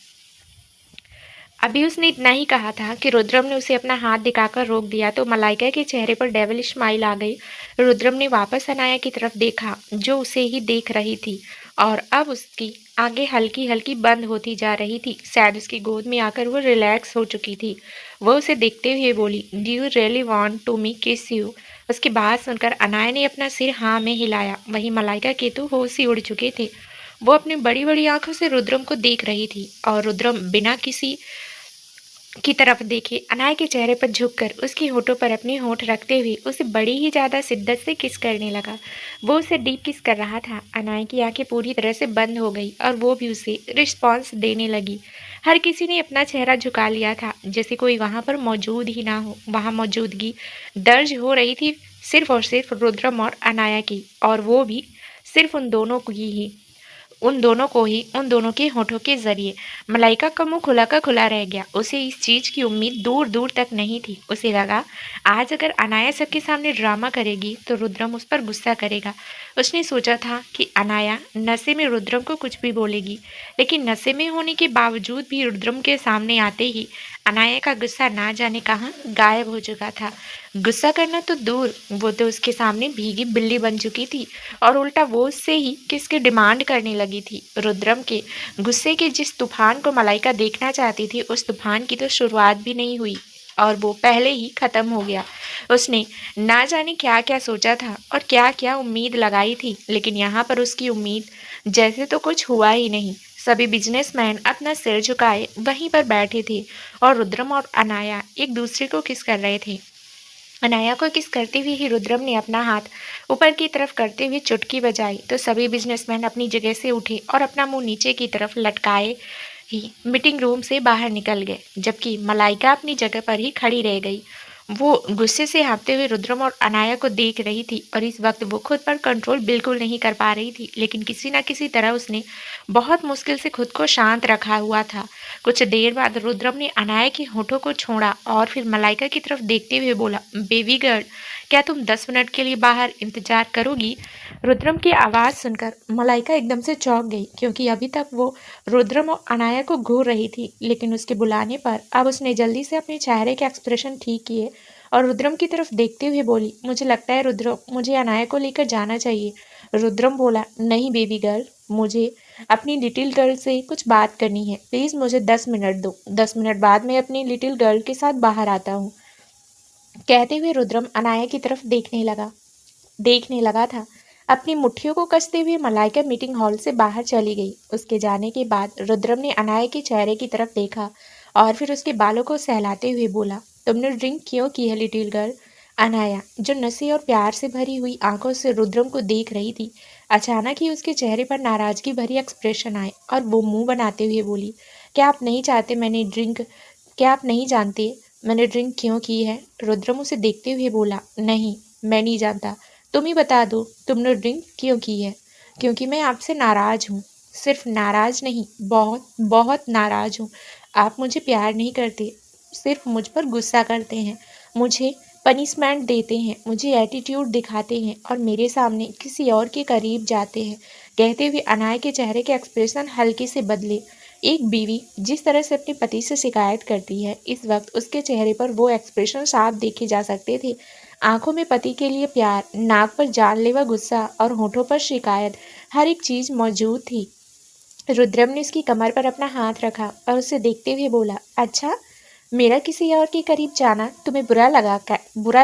S1: अभी उसने इतना ही कहा था कि रुद्रम ने उसे अपना हाथ दिखाकर रोक दिया तो मलाइका के चेहरे पर डेविलिश स्माइल आ गई। रुद्रम ने वापस अनाया की तरफ देखा जो उसे ही देख रही थी, और अब उसकी आंखें हल्की हल्की बंद होती जा रही थी। शायद उसकी गोद में आकर वो रिलैक्स हो चुकी थी। वह उसे देखते हुए बोली, do you really want to me kiss you? उसकी बात सुनकर अनाया ने अपना सिर हाँ में हिलाया। वहीं मलाइका के तो होश ही उड़ चुके थे। वो अपनी बड़ी बड़ी आंखों से रुद्रम को देख रही थी और रुद्रम बिना किसी की तरफ देखे अनाया के चेहरे पर झुककर उसकी होठों पर अपनी होठ रखते हुए उसे बड़ी ही ज्यादा शिद्दत से किस करने लगा। वो उसे डीप किस कर रहा था। अनाया की आंखें पूरी तरह से बंद हो गई और वो भी उसे रिस्पॉन्स देने लगी। हर किसी ने अपना चेहरा झुका लिया था जैसे कोई वहां पर मौजूद ही ना हो। वहां मौजूदगी दर्ज हो रही थी सिर्फ और सिर्फ रुद्रम और अनाया की, और वो भी सिर्फ उन दोनों के होठों के जरिए। मलाइका का मुंह खुला का खुला रह गया। उसे इस चीज की उम्मीद दूर दूर तक नहीं थी। उसे लगा आज अगर अनाया सबके सामने ड्रामा करेगी तो रुद्रम उस पर गुस्सा करेगा। उसने सोचा था कि अनाया नशे में रुद्रम को कुछ भी बोलेगी, लेकिन नशे में होने के बावजूद भी रुद्रम के सामने आते ही अनाया का गुस्सा ना जाने कहाँ गायब हो चुका था। गुस्सा करना तो दूर, वो तो उसके सामने भीगी बिल्ली बन चुकी थी, और उल्टा वो उससे ही किसकी डिमांड करने लगी थी। रुद्रम के गुस्से के जिस तूफान को मलाइका देखना चाहती थी, उस तूफान की तो शुरुआत भी नहीं हुई और वो पहले ही खत्म हो गया। उसने ना जाने क्या क्या सोचा था और क्या क्या उम्मीद लगाई थी, लेकिन यहाँ पर उसकी उम्मीद जैसे तो कुछ हुआ ही नहीं। सभी बिजनेसमैन अपना सिर झुकाए वहीं पर बैठे थे और रुद्रम और अनाया एक दूसरे को किस कर रहे थे। अनाया को किस करते हुए ही रुद्रम ने अपना हाथ ऊपर की तरफ करते हुए चुटकी बजाई तो सभी बिजनेसमैन अपनी जगह से उठे और अपना मुंह नीचे की तरफ लटकाए ही मीटिंग रूम से बाहर निकल गए, जबकि मलाइका अपनी जगह पर ही खड़ी रह गई। वो गुस्से से हाँफते हुए रुद्रम और अनाया को देख रही थी और इस वक्त वो खुद पर कंट्रोल बिल्कुल नहीं कर पा रही थी, लेकिन किसी न किसी तरह उसने बहुत मुश्किल से खुद को शांत रखा हुआ था। कुछ देर बाद रुद्रम ने अनाया के होठों को छोड़ा और फिर मलाइका की तरफ देखते हुए बोला, बेबी गर्ल, क्या तुम 10 मिनट के लिए बाहर इंतजार करोगी? रुद्रम की आवाज़ सुनकर मलाइका एकदम से चौंक गई, क्योंकि अभी तक वो रुद्रम और अनाया को घूर रही थी, लेकिन उसके बुलाने पर अब उसने जल्दी से अपने चेहरे के एक्सप्रेशन ठीक किए और रुद्रम की तरफ देखते हुए बोली, मुझे लगता है रुद्रम, मुझे अनाया को लेकर जाना चाहिए। रुद्रम बोला, नहीं बेबी गर्ल, मुझे अपनी लिटिल गर्ल से कुछ बात करनी है। प्लीज़ मुझे 10 मिनट दो। 10 मिनट बाद मैं अपनी लिटिल गर्ल के साथ बाहर आता हूँ। कहते हुए रुद्रम अनाया की तरफ देखने लगा था। अपनी मुट्ठियों को कसते हुए मलाइका मीटिंग हॉल से बाहर चली गई। उसके जाने के बाद रुद्रम ने अनाया के चेहरे की तरफ देखा और फिर उसके बालों को सहलाते हुए बोला, तुमने ड्रिंक क्यों की है लिटिल गर्ल? अनाया, जो नशे और प्यार से भरी हुई आंखों से रुद्रम को देख रही थी, अचानक ही उसके चेहरे पर नाराजगी भरी एक्सप्रेशन आए और वो मुंह बनाते हुए बोली, क्या आप नहीं चाहते मैंने ड्रिंक क्या आप नहीं जानते मैंने ड्रिंक क्यों की है? रुद्रम उसे देखते हुए बोला, नहीं, मैं नहीं जानता। तुम ही बता दो, तुमने ड्रिंक क्यों की है? क्योंकि मैं आपसे नाराज हूँ। सिर्फ नाराज नहीं, बहुत बहुत नाराज हूँ। आप मुझे प्यार नहीं करते, सिर्फ मुझ पर गुस्सा करते हैं, मुझे पनिशमेंट देते हैं, मुझे एटीट्यूड दिखाते हैं और मेरे सामने किसी और के करीब जाते हैं। कहते हुए अनाया के चेहरे के एक्सप्रेशन हल्के से बदले। एक बीवी जिस तरह से अपने पति से शिकायत करती है, इस वक्त उसके चेहरे पर वो एक्सप्रेशन साफ देखे जा सकते थे। आंखों में पति के लिए प्यार, नाक पर जानलेवा गुस्सा और होठों पर शिकायत, हर एक चीज मौजूद थी। रुद्रम ने उसकी कमर पर अपना हाथ रखा और उसे देखते हुए बोला, अच्छा, मेरा किसी और के करीब जाना तुम्हें बुरा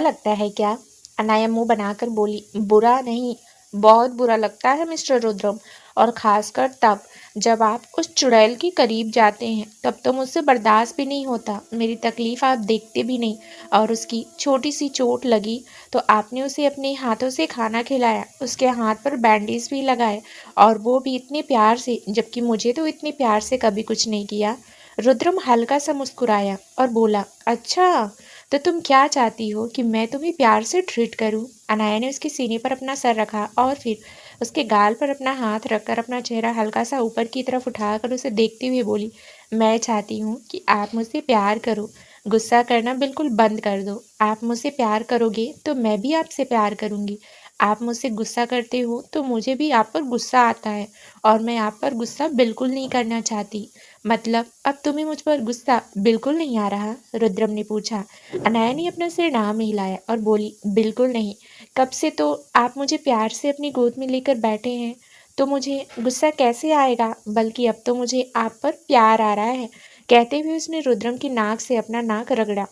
S1: लगता है क्या? अनाया मुंह बनाकर बोली, बुरा नहीं, बहुत बुरा लगता है मिस्टर रुद्रम, और खासकर तब जब आप उस चुड़ैल के करीब जाते हैं, तब तो मुझसे बर्दाश्त भी नहीं होता। मेरी तकलीफ आप देखते भी नहीं, और उसकी छोटी सी चोट लगी तो आपने उसे अपने हाथों से खाना खिलाया, उसके हाथ पर बैंडेज भी लगाए, और वो भी इतने प्यार से, जबकि मुझे तो इतने प्यार से कभी कुछ नहीं किया। रुद्रम हल्का सा मुस्कुराया और बोला, अच्छा, तो तुम क्या चाहती हो कि मैं तुम्हें प्यार से ट्रीट करूं? अनाया ने उसके सीने पर अपना सर रखा और फिर उसके गाल पर अपना हाथ रखकर अपना चेहरा हल्का सा ऊपर की तरफ उठाकर उसे देखते हुए बोली, मैं चाहती हूँ कि आप मुझसे प्यार करो, गुस्सा करना बिल्कुल बंद कर दो। आप मुझसे प्यार करोगे तो मैं भी आपसे प्यार करूंगी। आप मुझसे गुस्सा करते हो तो मुझे भी आप पर गुस्सा आता है, और मैं आप पर गुस्सा बिल्कुल नहीं करना चाहती। मतलब अब तुम्हें मुझ पर गुस्सा बिल्कुल नहीं आ रहा? रुद्रम ने पूछा। अनाया ने अपना सिर ना में हिलाया और बोली, बिल्कुल नहीं। कब से तो आप मुझे प्यार से अपनी गोद में लेकर बैठे हैं, तो मुझे गुस्सा कैसे आएगा? बल्कि अब तो मुझे आप पर प्यार आ रहा है। कहते हुए उसने रुद्रम की नाक से अपना नाक रगड़ा।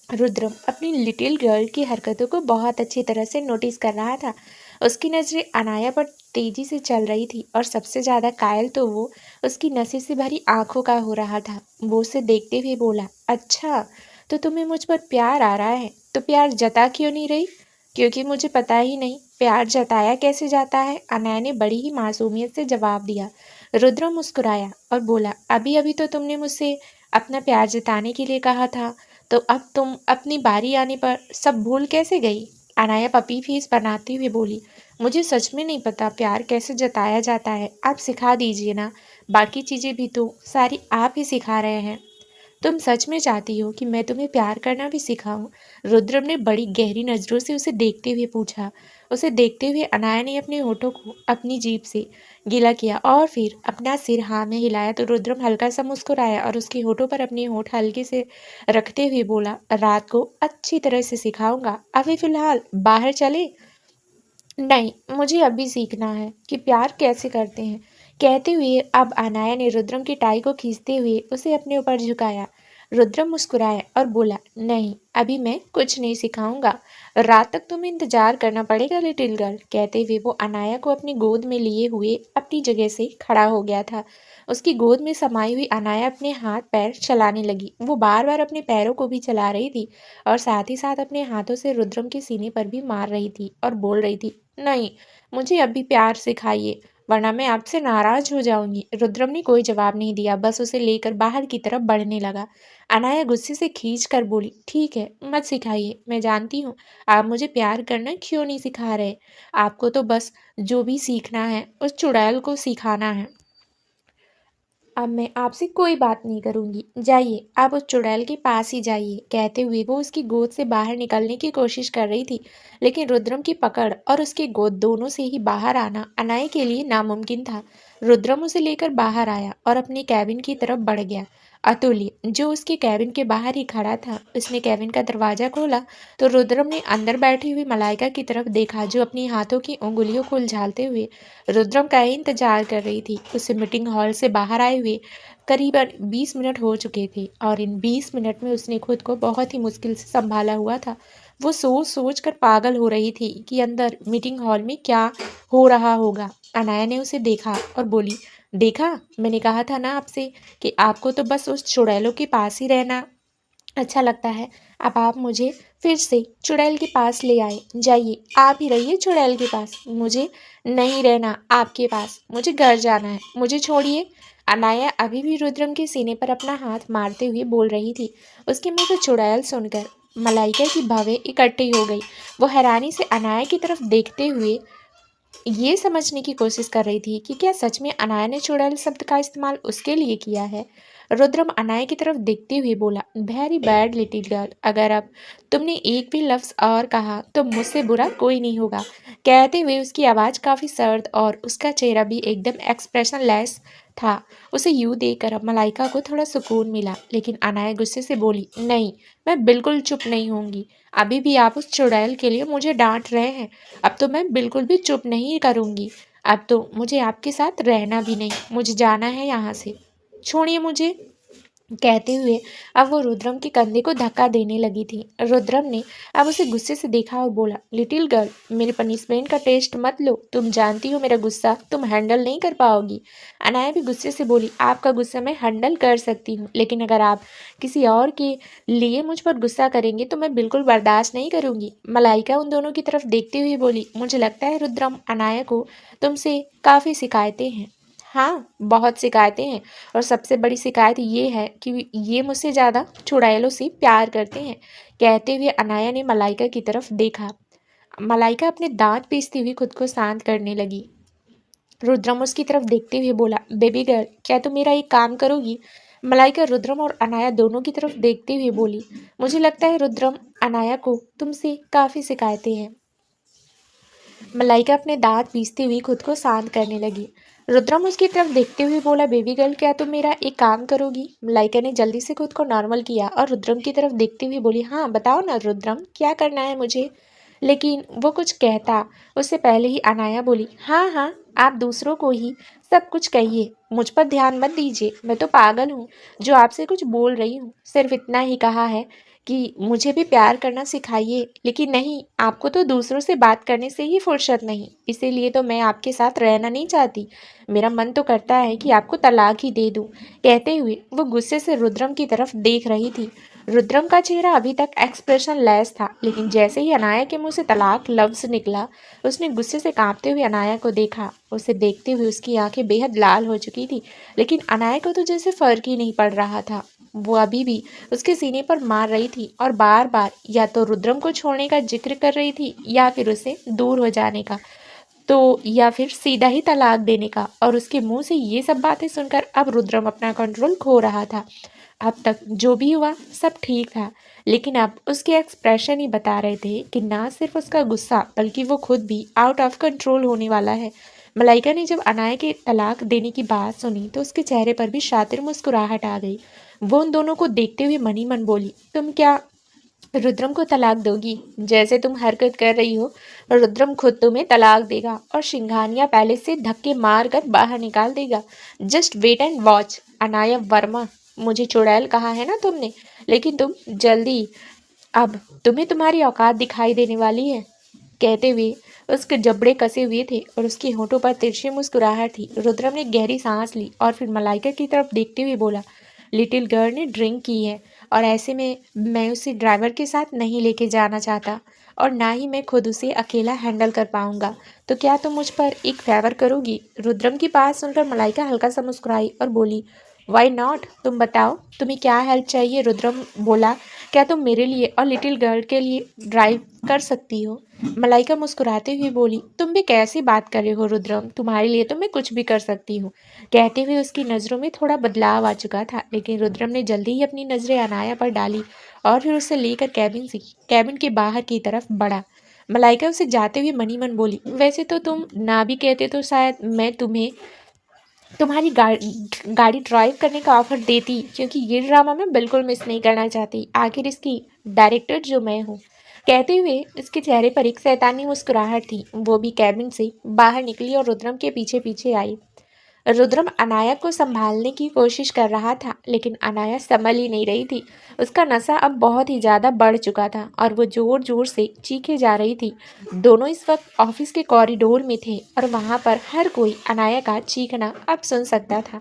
S1: रुद्रम अपनी लिटिल गर्ल की हरकतों को बहुत अच्छी तरह से नोटिस कर रहा था। उसकी नजरें अनाया पर तेजी से चल रही थी और सबसे ज्यादा कायल तो वो उसकी नशे से भरी आंखों का हो रहा था। वो उसे देखते हुए बोला, अच्छा, तो तुम्हें मुझ पर प्यार आ रहा है, तो प्यार जता क्यों नहीं रही? क्योंकि मुझे पता ही नहीं प्यार जताया कैसे जाता है, अनाया ने बड़ी ही मासूमियत से जवाब दिया। रुद्रम मुस्कुराया और बोला, अभी अभी तो तुमने मुझसे अपना प्यार जताने के लिए कहा था, तो अब तुम अपनी बारी आने पर सब भूल कैसे गई? अनाया पपी फेस बनाते हुए बोली, मुझे सच में नहीं पता प्यार कैसे जताया जाता है, आप सिखा दीजिए ना। बाकी चीजें भी तो सारी आप ही सिखा रहे हैं। तुम सच में चाहती हो कि मैं तुम्हें प्यार करना भी सिखाऊं? रुद्रम ने बड़ी गहरी नजरों से उसे देखते हुए पूछा। उसे देखते हुए अनाया ने अपने होठों को अपनी जीभ से गीला किया और फिर अपना सिर हाँ में हिलाया, तो रुद्रम हल्का सा मुस्कुराया और उसके होठों पर अपने होठ हल्के से रखते हुए बोला, रात को अच्छी तरह से सिखाऊंगा, अभी फिलहाल बाहर चले? नहीं, मुझे अभी सीखना है कि प्यार कैसे करते हैं। कहते हुए अब अनाया ने रुद्रम की टाई को खींचते हुए उसे अपने ऊपर झुकाया। रुद्रम मुस्कुराया और बोला, नहीं, अभी मैं कुछ नहीं सिखाऊंगा, रात तक तुम्हें इंतजार करना पड़ेगा लिटिल गर्ल। कहते हुए वो अनाया को अपनी गोद में लिए हुए अपनी जगह से खड़ा हो गया था। उसकी गोद में समाई हुई अनाया अपने हाथ पैर चलाने लगी। वो बार बार अपने पैरों को भी चला रही थी और साथ ही साथ अपने हाथों से रुद्रम के सीने पर भी मार रही थी और बोल रही थी, नहीं, मुझे अभी प्यार सिखाइए, वरना मैं आपसे नाराज हो जाऊंगी। रुद्रम ने कोई जवाब नहीं दिया, बस उसे लेकर बाहर की तरफ बढ़ने लगा। अनाया गुस्से से खींच कर बोली, ठीक है, मत सिखाइए, मैं जानती हूँ आप मुझे प्यार करना क्यों नहीं सिखा रहे। आपको तो बस जो भी सीखना है उस चुड़ैल को सिखाना है। अब मैं आपसे कोई बात नहीं करूंगी, जाइए, आप उस चुड़ैल के पास ही जाइए। कहते हुए वो उसकी गोद से बाहर निकलने की कोशिश कर रही थी, लेकिन रुद्रम की पकड़ और उसकी गोद दोनों से ही बाहर आना अनाया के लिए नामुमकिन था। रुद्रम उसे लेकर बाहर आया और अपने कैबिन की तरफ बढ़ गया। अतुल्य, जो उसके कैबिन के बाहर ही खड़ा था, उसने कैबिन का दरवाजा खोला तो रुद्रम ने अंदर बैठी हुई मलाइका की तरफ देखा, जो अपनी हाथों की उंगलियों को उलझाते हुए रुद्रम का ही इंतजार कर रही थी। उसे मीटिंग हॉल से बाहर आए हुए करीबन 20 मिनट हो चुके थे और इन 20 मिनट में उसने खुद को बहुत ही मुश्किल से संभाला हुआ था। वो सोच सोच कर पागल हो रही थी कि अंदर मीटिंग हॉल में क्या हो रहा होगा। अनाया ने उसे देखा और बोली, देखा, मैंने कहा था ना आपसे कि आपको तो बस उस चुड़ैलों के पास ही रहना अच्छा लगता है। अब आप मुझे फिर से चुड़ैल के पास ले आए। जाइए, आप ही रहिए चुड़ैल के पास। मुझे नहीं रहना आपके पास। मुझे घर जाना है। मुझे छोड़िए। अनाया अभी भी रुद्रम के सीने पर अपना हाथ मारते हुए बोल रही थी। उसके मुंह से चुड़ैल सुनकर मलाइका की भवें इकट्ठी हो गई। वो हैरानी से अनाया की तरफ देखते हुए ये समझने की कोशिश कर रही थी कि क्या सच में अनाया ने चुड़ैल शब्द का इस्तेमाल उसके लिए किया है। रुद्रम अनाया की तरफ देखते हुए बोला, वेरी बैड लिटिल गर्ल, अगर अब तुमने एक भी लफ्ज और कहा तो मुझसे बुरा कोई नहीं होगा। कहते हुए उसकी आवाज़ काफ़ी सर्द और उसका चेहरा भी एकदम एक्सप्रेशन लेस था। उसे यूं देखकर अब मलाइका को थोड़ा सुकून मिला, लेकिन अनाया गुस्से से बोली, नहीं, मैं बिल्कुल चुप नहीं होंगी। अभी भी आप उस चुड़ैल के लिए मुझे डांट रहे हैं। अब तो मैं बिल्कुल भी चुप नहीं करूंगी। अब तो मुझे आपके साथ रहना भी नहीं। मुझे जाना है यहाँ से। छोड़िए मुझे। कहते हुए अब वो रुद्रम के कंधे को धक्का देने लगी थी। रुद्रम ने अब उसे गुस्से से देखा और बोला, लिटिल गर्ल, मेरे पनिशमेंट का टेस्ट मत लो। तुम जानती हो मेरा गुस्सा तुम हैंडल नहीं कर पाओगी। अनाया भी गुस्से से बोली, आपका गुस्सा मैं हैंडल कर सकती हूँ, लेकिन अगर आप किसी और के लिए मुझ पर गुस्सा करेंगे तो मैं बिल्कुल बर्दाश्त नहीं करूंगी। मलाइका उन दोनों की तरफ देखते हुए बोली, मुझे लगता है रुद्रम, अनाया को तुमसे काफ़ी शिकायतें हैं। हाँ, बहुत शिकायतें हैं। और सबसे बड़ी शिकायत ये है कि ये मुझसे ज़्यादा चुड़ैलों से प्यार करते हैं। कहते हुए अनाया ने मलाइका की तरफ देखा। मलाइका अपने दांत पीसती हुई खुद को शांत करने लगी। रुद्रम उसकी तरफ देखते हुए बोला, बेबी गर्ल, क्या तुम मेरा एक काम करोगी। मलाइका रुद्रम और अनाया दोनों की तरफ देखते हुए बोली, मुझे लगता है रुद्रम, अनाया को तुमसे काफ़ी शिकायतें हैं। मलाइका अपने दांत पीसती हुई खुद को शांत करने लगी। रुद्रम उसकी तरफ देखते हुए बोला, बेबी गर्ल, क्या तुम मेरा एक काम करोगी। मलाइका ने जल्दी से खुद को नॉर्मल किया और रुद्रम की तरफ देखते हुए बोली, हाँ बताओ ना रुद्रम, क्या करना है मुझे। लेकिन वो कुछ कहता उससे पहले ही अनाया बोली, हाँ हाँ, आप दूसरों को ही सब कुछ कहिए, मुझ पर ध्यान मत दीजिए। मैं तो पागल हूँ जो आपसे कुछ बोल रही हूँ। सिर्फ इतना ही कहा है कि मुझे भी प्यार करना सिखाइए। लेकिन नहीं, आपको तो दूसरों से बात करने से ही फुर्सत नहीं, इसीलिए तो मैं आपके साथ रहना नहीं चाहती। मेरा मन तो करता है कि आपको तलाक ही दे दूं। कहते हुए वो गुस्से से रुद्रम की तरफ देख रही थी। रुद्रम का चेहरा अभी तक एक्सप्रेशन लेस था, लेकिन जैसे ही अनाया के मुंह से तलाक लफ्ज निकला, उसने गुस्से से कांपते हुए अनाया को देखा। उसे देखते हुए उसकी आंखें बेहद लाल हो चुकी थी, लेकिन अनाया को तो जैसे फर्क ही नहीं पड़ रहा था। वो अभी भी उसके सीने पर मार रही थी और बार बार या तो रुद्रम को छोड़ने का जिक्र कर रही थी या फिर उसे दूर हो जाने का, तो या फिर सीधा ही तलाक देने का। और उसके मुंह से ये सब बातें सुनकर अब रुद्रम अपना कंट्रोल खो रहा था। अब तक जो भी हुआ सब ठीक था, लेकिन अब उसके एक्सप्रेशन ही बता रहे थे कि ना सिर्फ उसका गुस्सा बल्कि वो खुद भी आउट ऑफ कंट्रोल होने वाला है। मलाइका ने जब अनाया के तलाक देने की बात सुनी तो उसके चेहरे पर भी शातिर मुस्कुराहट आ गई। वो उन दोनों को देखते हुए मन ही मन बोली, तुम क्या रुद्रम को तलाक दोगी। जैसे तुम हरकत कर रही हो, रुद्रम खुद तुम्हें तलाक देगा और सिंघानिया पैलेस से धक्के मार कर बाहर निकाल देगा। Just wait and watch. Anaya Verma, मुझे चुड़ैल कहा है ना तुमने, लेकिन तुम जल्दी, अब तुम्हें तुम्हारी औकात दिखाई देने वाली है। कहते हुए उसके जबड़े कसे हुए थे और उसके होठों पर तिरछी मुस्कुराहट थी। रुद्रम ने गहरी सांस ली और फिर मलाइका की तरफ देखते हुए बोला, लिटिल गर्ल ने ड्रिंक की है और ऐसे में मैं उसे ड्राइवर के साथ नहीं लेके जाना चाहता और ना ही मैं खुद उसे अकेला हैंडल कर पाऊंगा। तो क्या तुम मुझ पर एक फेवर करोगी। रुद्रम की बात सुनकर मलाइका हल्का सा मुस्कुराई और बोली, वाई नॉट, तुम बताओ तुम्हें क्या हेल्प चाहिए। रुद्रम बोला, क्या तुम मेरे लिए और लिटिल गर्ल के लिए ड्राइव कर सकती हो। मलाइका मुस्कुराते हुए बोली, तुम भी कैसी बात कर रहे हो रुद्रम, तुम्हारे लिए तो मैं कुछ भी कर सकती हूँ। कहते हुए उसकी नज़रों में थोड़ा बदलाव आ चुका था, लेकिन रुद्रम ने जल्दी ही अपनी नज़रें अनाया पर डाली और फिर उसे लेकर कैबिन के बाहर की तरफ बढ़ा। मलाइका उसे जाते हुए मनी मन बोली, वैसे तो तुम ना भी कहते तो शायद मैं तुम्हें तुम्हारी गाड़ी ड्राइव करने का ऑफर देती, क्योंकि ये ड्रामा मैं बिल्कुल मिस नहीं करना चाहती। आखिर इसकी डायरेक्टर जो मैं हूँ। कहते हुए उसके चेहरे पर एक शैतानी मुस्कुराहट थी। वो भी कैबिन से बाहर निकली और रुद्रम के पीछे पीछे आई। रुद्रम अनाया को संभालने की कोशिश कर रहा था, लेकिन अनाया संभल ही नहीं रही थी। उसका नशा अब बहुत ही ज़्यादा बढ़ चुका था और वो ज़ोर ज़ोर से चीखे जा रही थी। दोनों इस वक्त ऑफिस के कॉरिडोर में थे और वहाँ पर हर कोई अनाया का चीखना अब सुन सकता था।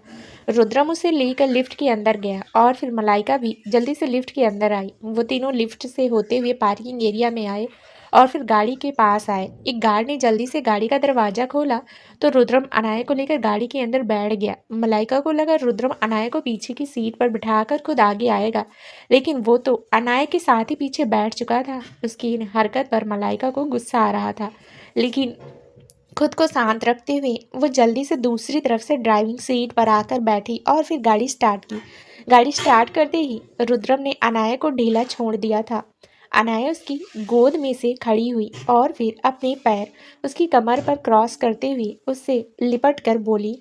S1: रुद्रम उसे लेकर लिफ्ट के अंदर गया और फिर मलाइका भी जल्दी से लिफ्ट के अंदर आई। वो तीनों लिफ्ट से होते हुए पार्किंग एरिया में आए और फिर गाड़ी के पास आए। एक गार्ड ने जल्दी से गाड़ी का दरवाज़ा खोला तो रुद्रम अनाया को लेकर गाड़ी के अंदर बैठ गया। मलाइका को लगा रुद्रम अनाया को पीछे की सीट पर बिठाकर खुद आगे आएगा, लेकिन वो तो अनाया के साथ ही पीछे बैठ चुका था। उसकी इन हरकत पर मलाइका को गुस्सा आ रहा था, लेकिन खुद को शांत रखते हुए वो जल्दी से दूसरी तरफ से ड्राइविंग सीट पर आकर बैठी और फिर गाड़ी स्टार्ट की। गाड़ी स्टार्ट करते ही रुद्रम ने अनाया को ढीला छोड़ दिया था। अनाया उसकी गोद में से खड़ी हुई और फिर अपने पैर उसकी कमर पर क्रॉस करते हुए उससे लिपट कर बोली।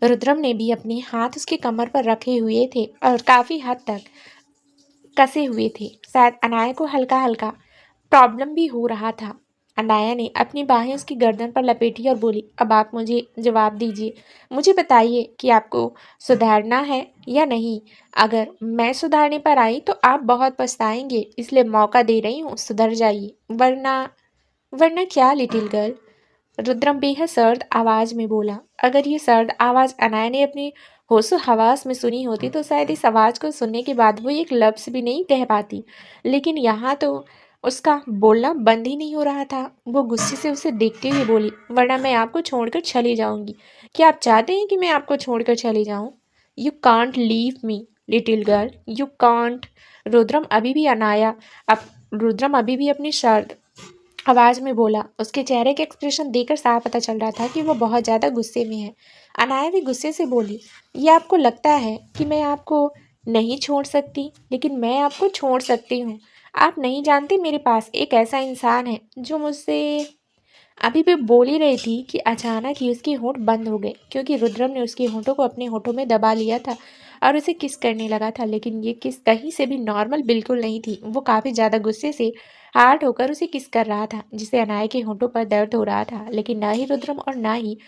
S1: रुद्रम ने भी अपने हाथ उसकी कमर पर रखे हुए थे और काफ़ी हद तक कसे हुए थे। शायद अनाया को हल्का हल्का प्रॉब्लम भी हो रहा था। अनाया ने अपनी बाहें उसकी गर्दन पर लपेटी और बोली, अब आप मुझे जवाब दीजिए। मुझे बताइए कि आपको सुधारना है या नहीं। अगर मैं सुधारने पर आई तो आप बहुत पछताएंगे, इसलिए मौका दे रही हूँ, सुधर जाइए। वरना वरना क्या लिटिल गर्ल? रुद्रम बेहद सर्द आवाज में बोला। अगर ये सर्द आवाज अनाया ने अपनी होशो हवास में सुनी होती तो शायद इस आवाज को सुनने के बाद वो एक लफ्ज भी नहीं कह पाती, लेकिन यहाँ तो उसका बोलना बंद ही नहीं हो रहा था। वो गुस्से से उसे देखते हुए बोली, वरना मैं आपको छोड़कर चली जाऊंगी। क्या आप चाहते हैं कि मैं आपको छोड़कर चली जाऊं? You can't leave me little girl, you can't. Rudram अभी भी अपनी शर्त आवाज में बोला। उसके चेहरे के एक्सप्रेशन देखकर साफ पता चल रहा था कि वो बहुत ज़्यादा गुस्से में है। अनाया भी गुस्से से बोली, ये आपको लगता है कि मैं आपको नहीं छोड़ सकती, लेकिन मैं आपको छोड़ सकती हूँ। आप नहीं जानती मेरे पास एक ऐसा इंसान है जो मुझसे। अभी भी बोल ही रही थी कि अचानक ही उसके होंठ बंद हो गए, क्योंकि रुद्रम ने उसके होंठों को अपने होंठों में दबा लिया था और उसे किस करने लगा था। लेकिन ये किस कहीं से भी नॉर्मल बिल्कुल नहीं थी। वो काफ़ी ज़्यादा गुस्से से हार्ड होकर उसे किस कर रहा था, जिससे अनाया के होंठों पर दर्द हो रहा था। लेकिन ना ही रुद्रम और ना ही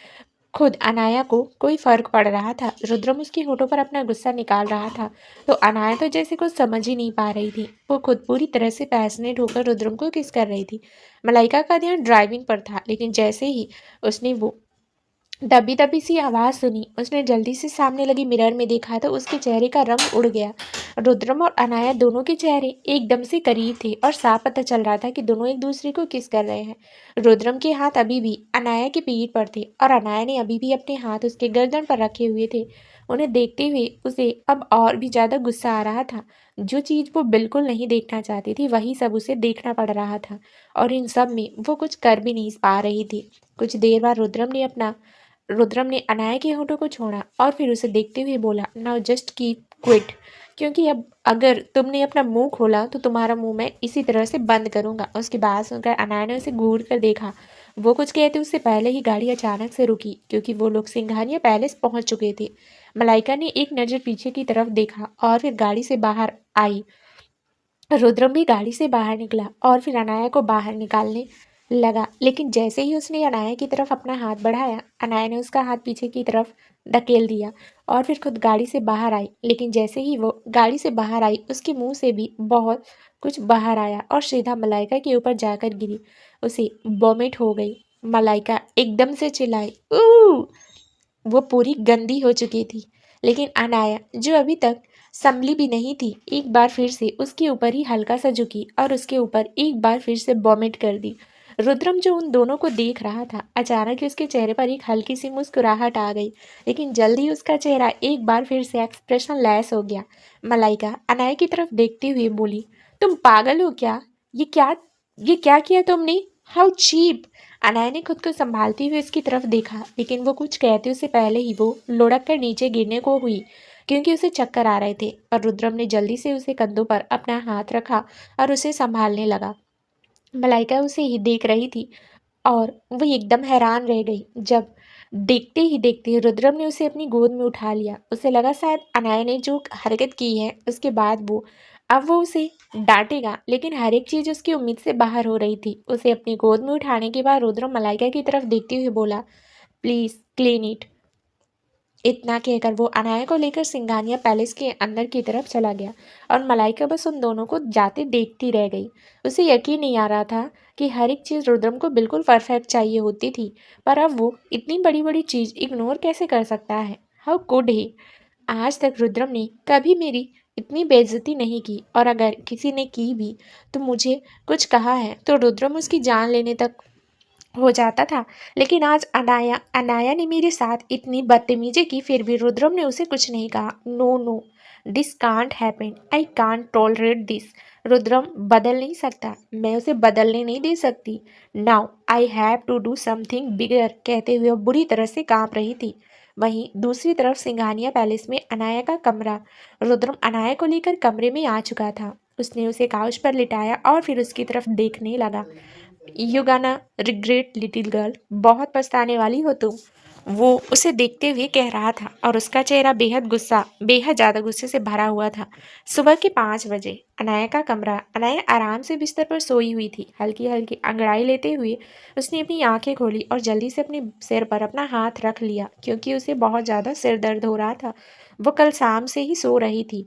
S1: खुद अनाया को कोई फर्क पड़ रहा था। रुद्रम उसके होठों पर अपना गुस्सा निकाल रहा था तो अनाया तो जैसे कुछ समझ ही नहीं पा रही थी। वो खुद पूरी तरह से पैशनेट होकर रुद्रम को किस कर रही थी। मलाइका का ध्यान ड्राइविंग पर था, लेकिन जैसे ही उसने वो दबी दबी सी आवाज़ सुनी, उसने जल्दी से सामने लगी मिरर में देखा तो उसके चेहरे का रंग उड़ गया। रुद्रम और अनाया दोनों के चेहरे एकदम से करीब थे और साफ पता चल रहा था कि दोनों एक दूसरे को किस कर रहे हैं। रुद्रम के हाथ अभी भी अनाया की पीठ पर थे और अनाया ने अभी भी अपने हाथ उसके गर्दन पर रखे हुए थे। उन्हें देखते हुए उसे अब और भी ज़्यादा गुस्सा आ रहा था। जो चीज़ वो बिल्कुल नहीं देखना चाहती थी वही सब उसे देखना पड़ रहा था, और इन सब में वो कुछ कर भी नहीं पा रही थी। कुछ देर बाद रुद्रम ने अनाया के होठों को छोड़ा और फिर उसे देखते हुए बोला, नाउ जस्ट कीप क्विट, क्योंकि अब अगर तुमने अपना मुंह खोला तो तुम्हारा मुंह मैं इसी तरह से बंद करूंगा। उसकी बात सुनकर अनाया ने उसे घूर कर देखा। वो कुछ कहते उससे पहले ही गाड़ी अचानक से रुकी, क्योंकि वो लोग सिंघानिया पैलेस पहुंच चुके थे। मलाइका ने एक नज़र पीछे की तरफ देखा और फिर गाड़ी से बाहर आई। रुद्रम भी गाड़ी से बाहर निकला और फिर अनाया को बाहर निकालने लगा, लेकिन जैसे ही उसने अनाया की तरफ अपना हाथ बढ़ाया, अनाया ने उसका हाथ पीछे की तरफ धकेल दिया और फिर खुद गाड़ी से बाहर आई। लेकिन जैसे ही वो गाड़ी से बाहर आई, उसके मुंह से भी बहुत कुछ बाहर आया और सीधा मलाइका के ऊपर जाकर गिरी। उसे वॉमिट हो गई। मलाइका एकदम से चिल्लाई, ऊ। वो पूरी गंदी हो चुकी थी, लेकिन अनाया जो अभी तक संभली भी नहीं थी, एक बार फिर से उसके ऊपर ही हल्का सा झुकी और उसके ऊपर एक बार फिर से वॉमिट कर दी। रुद्रम जो उन दोनों को देख रहा था, अचानक ही उसके चेहरे पर एक हल्की सी मुस्कुराहट आ गई, लेकिन जल्दी उसका चेहरा एक बार फिर से एक्सप्रेशन लेस हो गया। मलाइका अनाया की तरफ देखते हुए बोली, तुम पागल हो क्या? ये क्या किया तुमने? How cheap! अनाया ने खुद को संभालते हुए उसकी तरफ देखा, लेकिन वो कुछ कहते उससे पहले ही वो लुढ़क कर नीचे गिरने को हुई, क्योंकि उसे चक्कर आ रहे थे। और रुद्रम ने जल्दी से उसे कंधों पर अपना हाथ रखा और उसे संभालने लगा। मलाइका उसे ही देख रही थी और वो एकदम हैरान रह गई जब देखते ही देखते रुद्रम ने उसे अपनी गोद में उठा लिया। उसे लगा शायद अनाया ने जो हरकत की है उसके बाद अब वो उसे डांटेगा, लेकिन हर एक चीज़ उसकी उम्मीद से बाहर हो रही थी। उसे अपनी गोद में उठाने के बाद रुद्रम मलाइका की तरफ देखते हुए बोला, प्लीज़ क्लीन इट। इतना कहकर वो अनाया को लेकर सिंघानिया पैलेस के अंदर की तरफ चला गया और मलाइका बस उन दोनों को जाते देखती रह गई। उसे यकीन नहीं आ रहा था कि हर एक चीज़ रुद्रम को बिल्कुल परफेक्ट चाहिए होती थी, पर अब वो इतनी बड़ी बड़ी चीज़ इग्नोर कैसे कर सकता है। How could he. आज तक रुद्रम ने कभी मेरी इतनी बेइज्जती नहीं की, और अगर किसी ने की भी तो मुझे कुछ कहा है तो रुद्रम उसकी जान लेने तक हो जाता था। लेकिन आज अनाया अनाया ने मेरे साथ इतनी बदतमीजी की, फिर भी रुद्रम ने उसे कुछ नहीं कहा। No no, this can't happen, I can't tolerate this. Rudram बदल नहीं सकता, मैं उसे बदलने नहीं दे सकती। Now I have to do something bigger, कहते हुए वो बुरी तरह से कांप रही थी। वहीं दूसरी तरफ सिंघानिया पैलेस में अनाया का कमरा। रुद्रम अनाया को लेकर कमरे में आ चुका था। उसने उसे काउच पर लिटाया और फिर उसकी तरफ देखने लगा। यू गाना रिग्रेट लिटिल गर्ल, बहुत पछताने वाली हो तुम, वो उसे देखते हुए कह रहा था, और उसका चेहरा बेहद ज़्यादा गुस्से से भरा हुआ था। सुबह के 5 बजे अनाया का कमरा। अनाया आराम से बिस्तर पर सोई हुई थी। हल्की हल्की अंगड़ाई लेते हुए उसने अपनी आंखें खोली और जल्दी से अपने सिर पर अपना हाथ रख लिया, क्योंकि उसे बहुत ज़्यादा सिर दर्द हो रहा था। वो कल शाम से ही सो रही थी।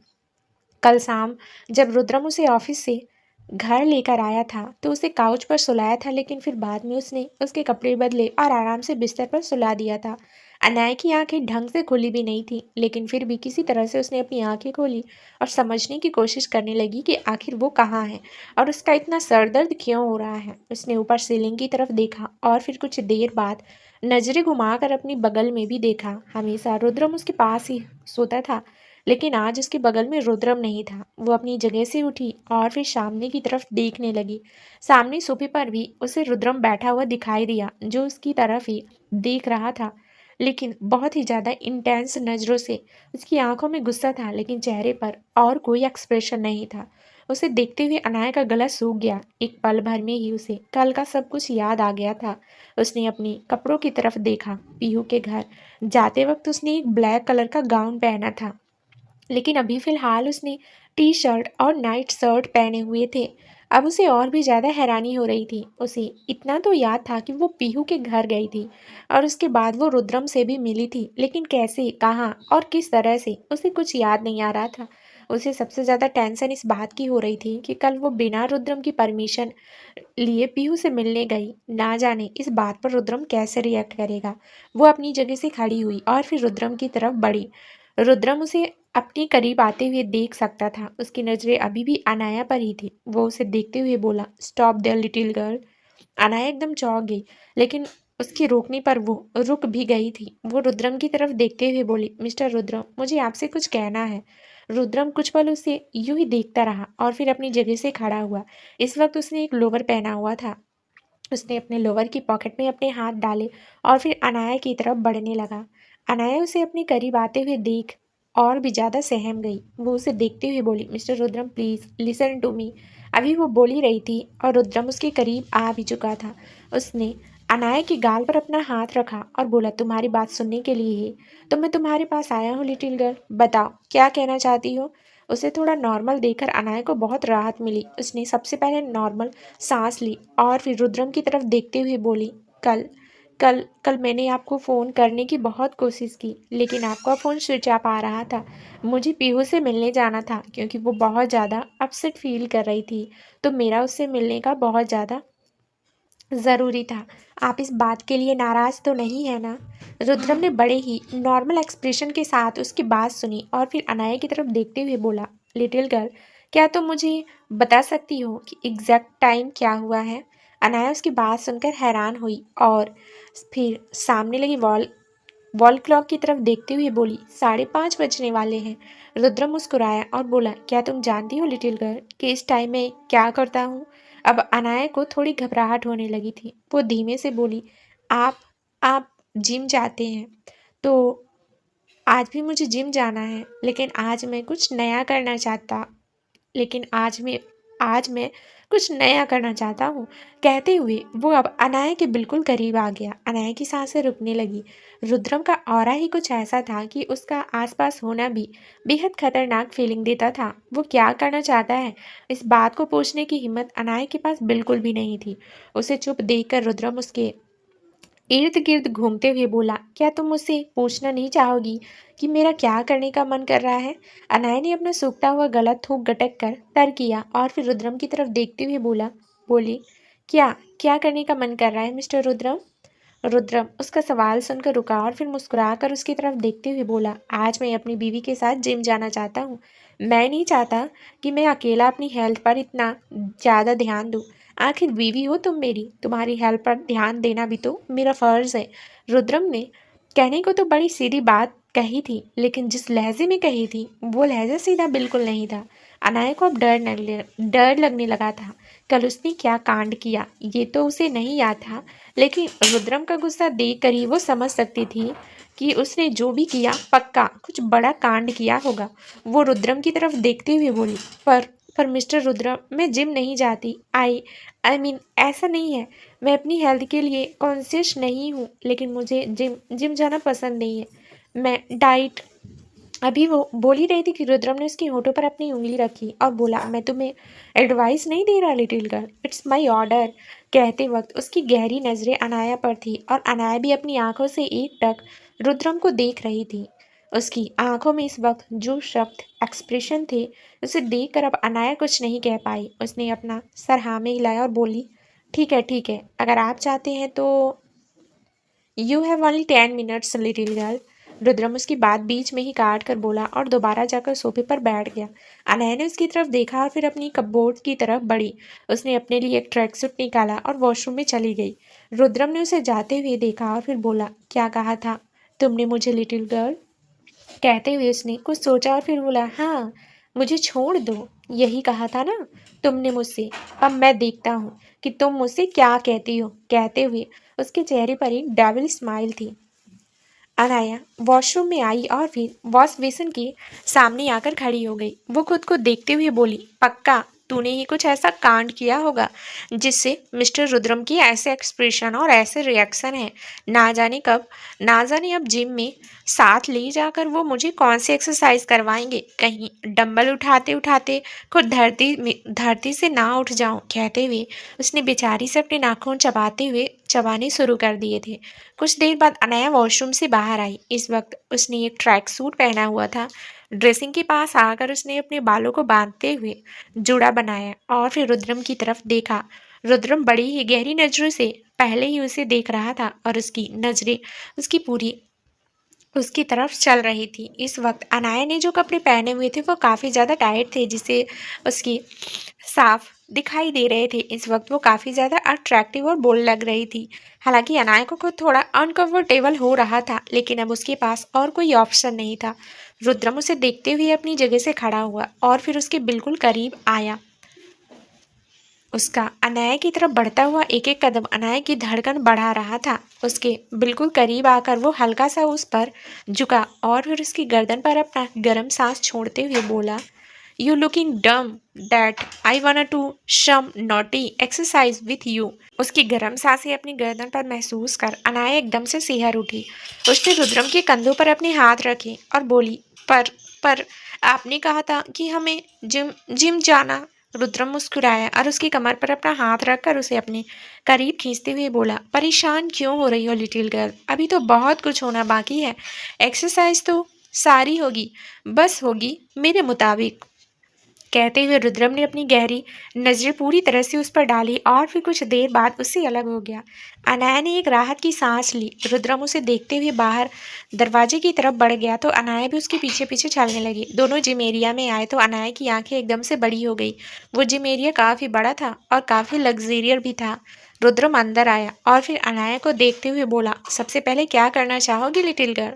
S1: कल शाम जब रुद्रम उसे ऑफिस से घर लेकर आया था तो उसे काउच पर सुलाया था, लेकिन फिर बाद में उसने उसके कपड़े बदले और आराम से बिस्तर पर सुला दिया था। अनाया की आंखें ढंग से खुली भी नहीं थी, लेकिन फिर भी किसी तरह से उसने अपनी आंखें खोली और समझने की कोशिश करने लगी कि आखिर वो कहाँ है और उसका इतना सर दर्द क्यों हो रहा है। उसने ऊपर सीलिंग की तरफ देखा और फिर कुछ देर बाद नजरें घुमाकर अपनी बगल में भी देखा। हमेशा रुद्रम उसके पास ही सोता था, लेकिन आज उसके बगल में रुद्रम नहीं था। वो अपनी जगह से उठी और फिर सामने की तरफ देखने लगी। सामने सोफे पर भी उसे रुद्रम बैठा हुआ दिखाई दिया, जो उसकी तरफ ही देख रहा था, लेकिन बहुत ही ज़्यादा इंटेंस नज़रों से। उसकी आंखों में गुस्सा था, लेकिन चेहरे पर और कोई एक्सप्रेशन नहीं था। उसे देखते हुए अनाया का गला सूख गया। एक पल भर में ही उसे कल का सब कुछ याद आ गया था। उसने अपनी कपड़ों की तरफ देखा। पीहू के घर जाते वक्त उसने एक ब्लैक कलर का गाउन पहना था, लेकिन अभी फ़िलहाल उसने टी शर्ट और नाइट शर्ट पहने हुए थे। अब उसे और भी ज़्यादा हैरानी हो रही थी। उसे इतना तो याद था कि वो पीहू के घर गई थी और उसके बाद वो रुद्रम से भी मिली थी, लेकिन कैसे, कहाँ और किस तरह से, उसे कुछ याद नहीं आ रहा था। उसे सबसे ज़्यादा टेंशन इस बात की हो रही थी कि कल वो बिना रुद्रम की परमिशन लिए पीहू से मिलने गई। ना जाने इस बात पर रुद्रम कैसे रिएक्ट करेगा। वो अपनी जगह से खड़ी हुई और फिर रुद्रम की तरफ बढ़ी। रुद्रम उसे अपने करीब आते हुए देख सकता था। उसकी नज़रें अभी भी अनाया पर ही थी। वो उसे देखते हुए बोला, stop there little girl. Anaya एकदम चौंक गई, लेकिन उसके रोकने पर वो रुक भी गई थी। वो रुद्रम की तरफ देखते हुए बोली, मिस्टर रुद्रम, मुझे आपसे कुछ कहना है। रुद्रम कुछ पल उसे यूं ही देखता रहा और फिर अपनी जगह से खड़ा हुआ। इस वक्त उसने एक लोवर पहना हुआ था। उसने अपने लोवर की पॉकेट में अपने हाथ डाले और फिर अनाया की तरफ बढ़ने लगा। अनाया उसे अपने करीब आते हुए देख और भी ज़्यादा सहम गई। वो उसे देखते हुए बोली, mister Rudram please listen to me. अभी वो बोल ही रही थी और रुद्रम उसके करीब आ भी चुका था। उसने अनाया के गाल पर अपना हाथ रखा और बोला, तुम्हारी बात सुनने के लिए ही तो मैं तुम्हारे पास आया हूँ लिटिल गर्ल। बताओ क्या कहना चाहती हो। उसे थोड़ा नॉर्मल देखकर अनाया को बहुत राहत मिली। उसने सबसे पहले नॉर्मल सांस ली और फिर रुद्रम की तरफ देखते हुए बोली, कल कल कल मैंने आपको फ़ोन करने की बहुत कोशिश की, लेकिन आपका फ़ोन स्विच ऑफ आ रहा था। मुझे पीहू से मिलने जाना था क्योंकि वो बहुत ज़्यादा अपसेट फील कर रही थी, तो मेरा उससे मिलने का बहुत ज़्यादा ज़रूरी था। आप इस बात के लिए नाराज़ तो नहीं है ना। रुद्रम ने बड़े ही नॉर्मल एक्सप्रेशन के साथ उसकी बात सुनी और फिर अनाया की तरफ देखते हुए बोला, लिटिल गर्ल, क्या तुम मुझे बता सकती हो कि एग्जैक्ट टाइम क्या हुआ है। अनाया उसकी बात सुनकर हैरान हुई और फिर सामने लगी वॉल क्लॉक की तरफ देखते हुए बोली, 5:30 बजने वाले हैं। रुद्रम मुस्कुराया और बोला, क्या तुम जानती हो लिटिल गर्ल कि इस टाइम में क्या करता हूँ। अब अनाया को थोड़ी घबराहट होने लगी थी। वो धीमे से बोली, आप आप जिम जाते हैं तो आज भी मुझे जिम जाना है, लेकिन आज मैं कुछ नया करना चाहता लेकिन आज मैं कुछ नया करना चाहता हूँ। कहते हुए वो अब अनाया के बिल्कुल करीब आ गया। अनाया की सांसें रुकने लगी। रुद्रम का ऑरा ही कुछ ऐसा था कि उसका आसपास होना भी बेहद खतरनाक फीलिंग देता था। वो क्या करना चाहता है, इस बात को पूछने की हिम्मत अनाया के पास बिल्कुल भी नहीं थी। उसे चुप देखकर रुद्रम उसके इर्द गिर्द घूमते हुए बोला, क्या तुम मुझसे पूछना नहीं चाहोगी कि मेरा क्या करने का मन कर रहा है? अनाया ने अपना सूखता हुआ गला थूक गटक कर तर किया और फिर रुद्रम की तरफ देखते हुए बोली, क्या क्या करने का मन कर रहा है मिस्टर रुद्रम? रुद्रम उसका सवाल सुनकर रुका और फिर मुस्कुराकर उसकी तरफ देखते हुए बोला, आज मैं अपनी बीवी के साथ जिम जाना चाहता हूँ। मैं नहीं चाहता कि मैं अकेला अपनी हेल्थ पर इतना ज़्यादा ध्यान दूँ। आखिर बीवी हो तुम मेरी, तुम्हारी हेल्थ पर ध्यान देना भी तो मेरा फ़र्ज़ है। रुद्रम ने कहने को तो बड़ी सीधी बात कही थी, लेकिन जिस लहजे में कही थी वो लहजा सीधा बिल्कुल नहीं था। अनाया को अब डर लगने लगा था। कल उसने क्या कांड किया ये तो उसे नहीं याद था, लेकिन रुद्रम का गुस्सा देखकर ही वो समझ सकती थी कि उसने जो भी किया पक्का कुछ बड़ा कांड किया होगा। वो रुद्रम की तरफ देखते हुए बोली, पर मिस्टर रुद्रम, मैं जिम नहीं जाती। आई मीन ऐसा नहीं है, मैं अपनी हेल्थ के लिए कॉन्शियस नहीं हूँ, लेकिन मुझे जिम जाना पसंद नहीं है। मैं डाइट अभी वो बोल ही रही थी कि रुद्रम ने उसके होठों पर अपनी उंगली रखी और बोला, मैं तुम्हें एडवाइस नहीं दे रहा little girl, it's my order. कहते वक्त उसकी गहरी नज़रें अनाया पर थी और अनाया भी अपनी आंखों से एकटक रुद्रम को देख रही थी। उसकी आंखों में इस वक्त जो शब्द एक्सप्रेशन थे उसे देखकर अब अनाया कुछ नहीं कह पाई। उसने अपना सर हाँ में हिलाया और बोली, ठीक है, अगर आप चाहते हैं तो you have only 10 minutes little girl. Rudram उसकी बात बीच में ही काट कर बोला और दोबारा जाकर सोफे पर बैठ गया। अनया ने उसकी तरफ देखा और फिर अपनी कपबोर्ड की तरफ बढ़ी। उसने अपने लिए एक ट्रैक सूट निकाला और वॉशरूम में चली गई। रुद्रम ने उसे जाते हुए देखा और फिर बोला, क्या कहा था तुमने मुझे लिटिल गर्ल? कहते हुए उसने कुछ सोचा और फिर बोला, हाँ, मुझे छोड़ दो, यही कहा था ना तुमने मुझसे। अब मैं देखता हूँ कि तुम मुझसे क्या कहती हो। कहते हुए उसके चेहरे पर एक डेविल स्माइल थी। अनाया वॉशरूम में आई और फिर वॉश बेसिन के सामने आकर खड़ी हो गई। वो खुद को देखते हुए बोली, पक्का तूने ही कुछ ऐसा कांड किया होगा जिससे मिस्टर रुद्रम की ऐसे एक्सप्रेशन और ऐसे रिएक्शन है। ना जाने कब, ना जाने अब जिम में साथ ले जाकर वो मुझे कौन सी एक्सरसाइज करवाएंगे, कहीं डंबल उठाते उठाते खुद धरती से ना उठ जाऊं। कहते हुए उसने बेचारी से अपने नाखून चबाने शुरू कर दिए थे। कुछ देर बाद अनया वॉशरूम से बाहर आई। इस वक्त उसने एक ट्रैक सूट पहना हुआ था। ड्रेसिंग के पास आकर उसने अपने बालों को बांधते हुए जूड़ा बनाया और फिर रुद्रम की तरफ देखा। रुद्रम बड़ी ही गहरी नजरों से पहले ही उसे देख रहा था और उसकी नजरें उसकी तरफ चल रही थी। इस वक्त अनाया ने जो कपड़े पहने हुए थे वो काफ़ी ज़्यादा टाइट थे, जिसे उसकी साफ दिखाई दे रहे थे। इस वक्त वो काफ़ी ज़्यादा अट्रैक्टिव और बोल्ड लग रही थी। हालांकि अनाया को खुद थोड़ा अनकंफर्टेबल हो रहा था, लेकिन अब उसके पास और कोई ऑप्शन नहीं था। रुद्रम उसे देखते हुए अपनी जगह से खड़ा हुआ और फिर उसके बिल्कुल करीब आया। उसका अनाया की तरफ बढ़ता हुआ एक एक कदम अनाया की धड़कन बढ़ा रहा था। उसके बिल्कुल करीब आकर वो हल्का सा उस पर झुका और फिर उसकी गर्दन पर अपना गर्म सांस छोड़ते हुए बोला, you looking dumb that I want to some naughty exercise with you. उसकी गर्म सांसें अपनी गर्दन पर महसूस कर अनाया एकदम से सिहर उठी। उसने रुद्रम के कंधों पर अपने हाथ रखे और बोली, पर आपने कहा था कि हमें जिम जाना। रुद्रम मुस्कुराया और उसकी कमर पर अपना हाथ रखकर उसे अपने करीब खींचते हुए बोला, परेशान क्यों हो रही हो लिटिल गर्ल, अभी तो बहुत कुछ होना बाकी है। एक्सरसाइज तो सारी होगी, बस होगी मेरे मुताबिक। कहते हुए रुद्रम ने अपनी गहरी नजरें पूरी तरह से उस पर डाली और फिर कुछ देर बाद उससे अलग हो गया। अनाया ने एक राहत की सांस ली। रुद्रम उसे देखते हुए बाहर दरवाजे की तरफ बढ़ गया तो अनाया भी उसके पीछे पीछे चलने लगी। दोनों जिम एरिया में आए तो अनाया की आंखें एकदम से बड़ी हो गई। वो जिम एरिया काफ़ी बड़ा था और काफ़ी लग्जेरियर भी था। रुद्रम अंदर आया और फिर अनाया को देखते हुए बोला, सबसे पहले क्या करना चाहोगी लिटिल गर्ल?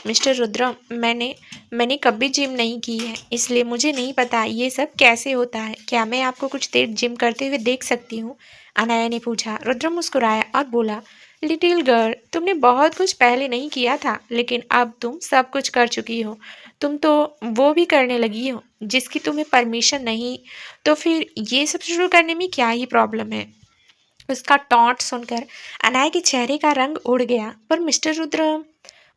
S1: मिस्टर रुद्रम, मैंने कभी जिम नहीं की है, इसलिए मुझे नहीं पता ये सब कैसे होता है। क्या मैं आपको कुछ देर जिम करते हुए देख सकती हूँ? अनाया ने पूछा। रुद्रम मुस्कुराया और बोला, लिटिल गर्ल, तुमने बहुत कुछ पहले नहीं किया था, लेकिन अब तुम सब कुछ कर चुकी हो। तुम तो वो भी करने लगी हो जिसकी तुम्हें परमिशन नहीं, तो फिर ये सब शुरू करने में क्या ही प्रॉब्लम है? उसका टॉन्ट सुनकर अनाया के चेहरे का रंग उड़ गया। पर मिस्टर रुद्रम,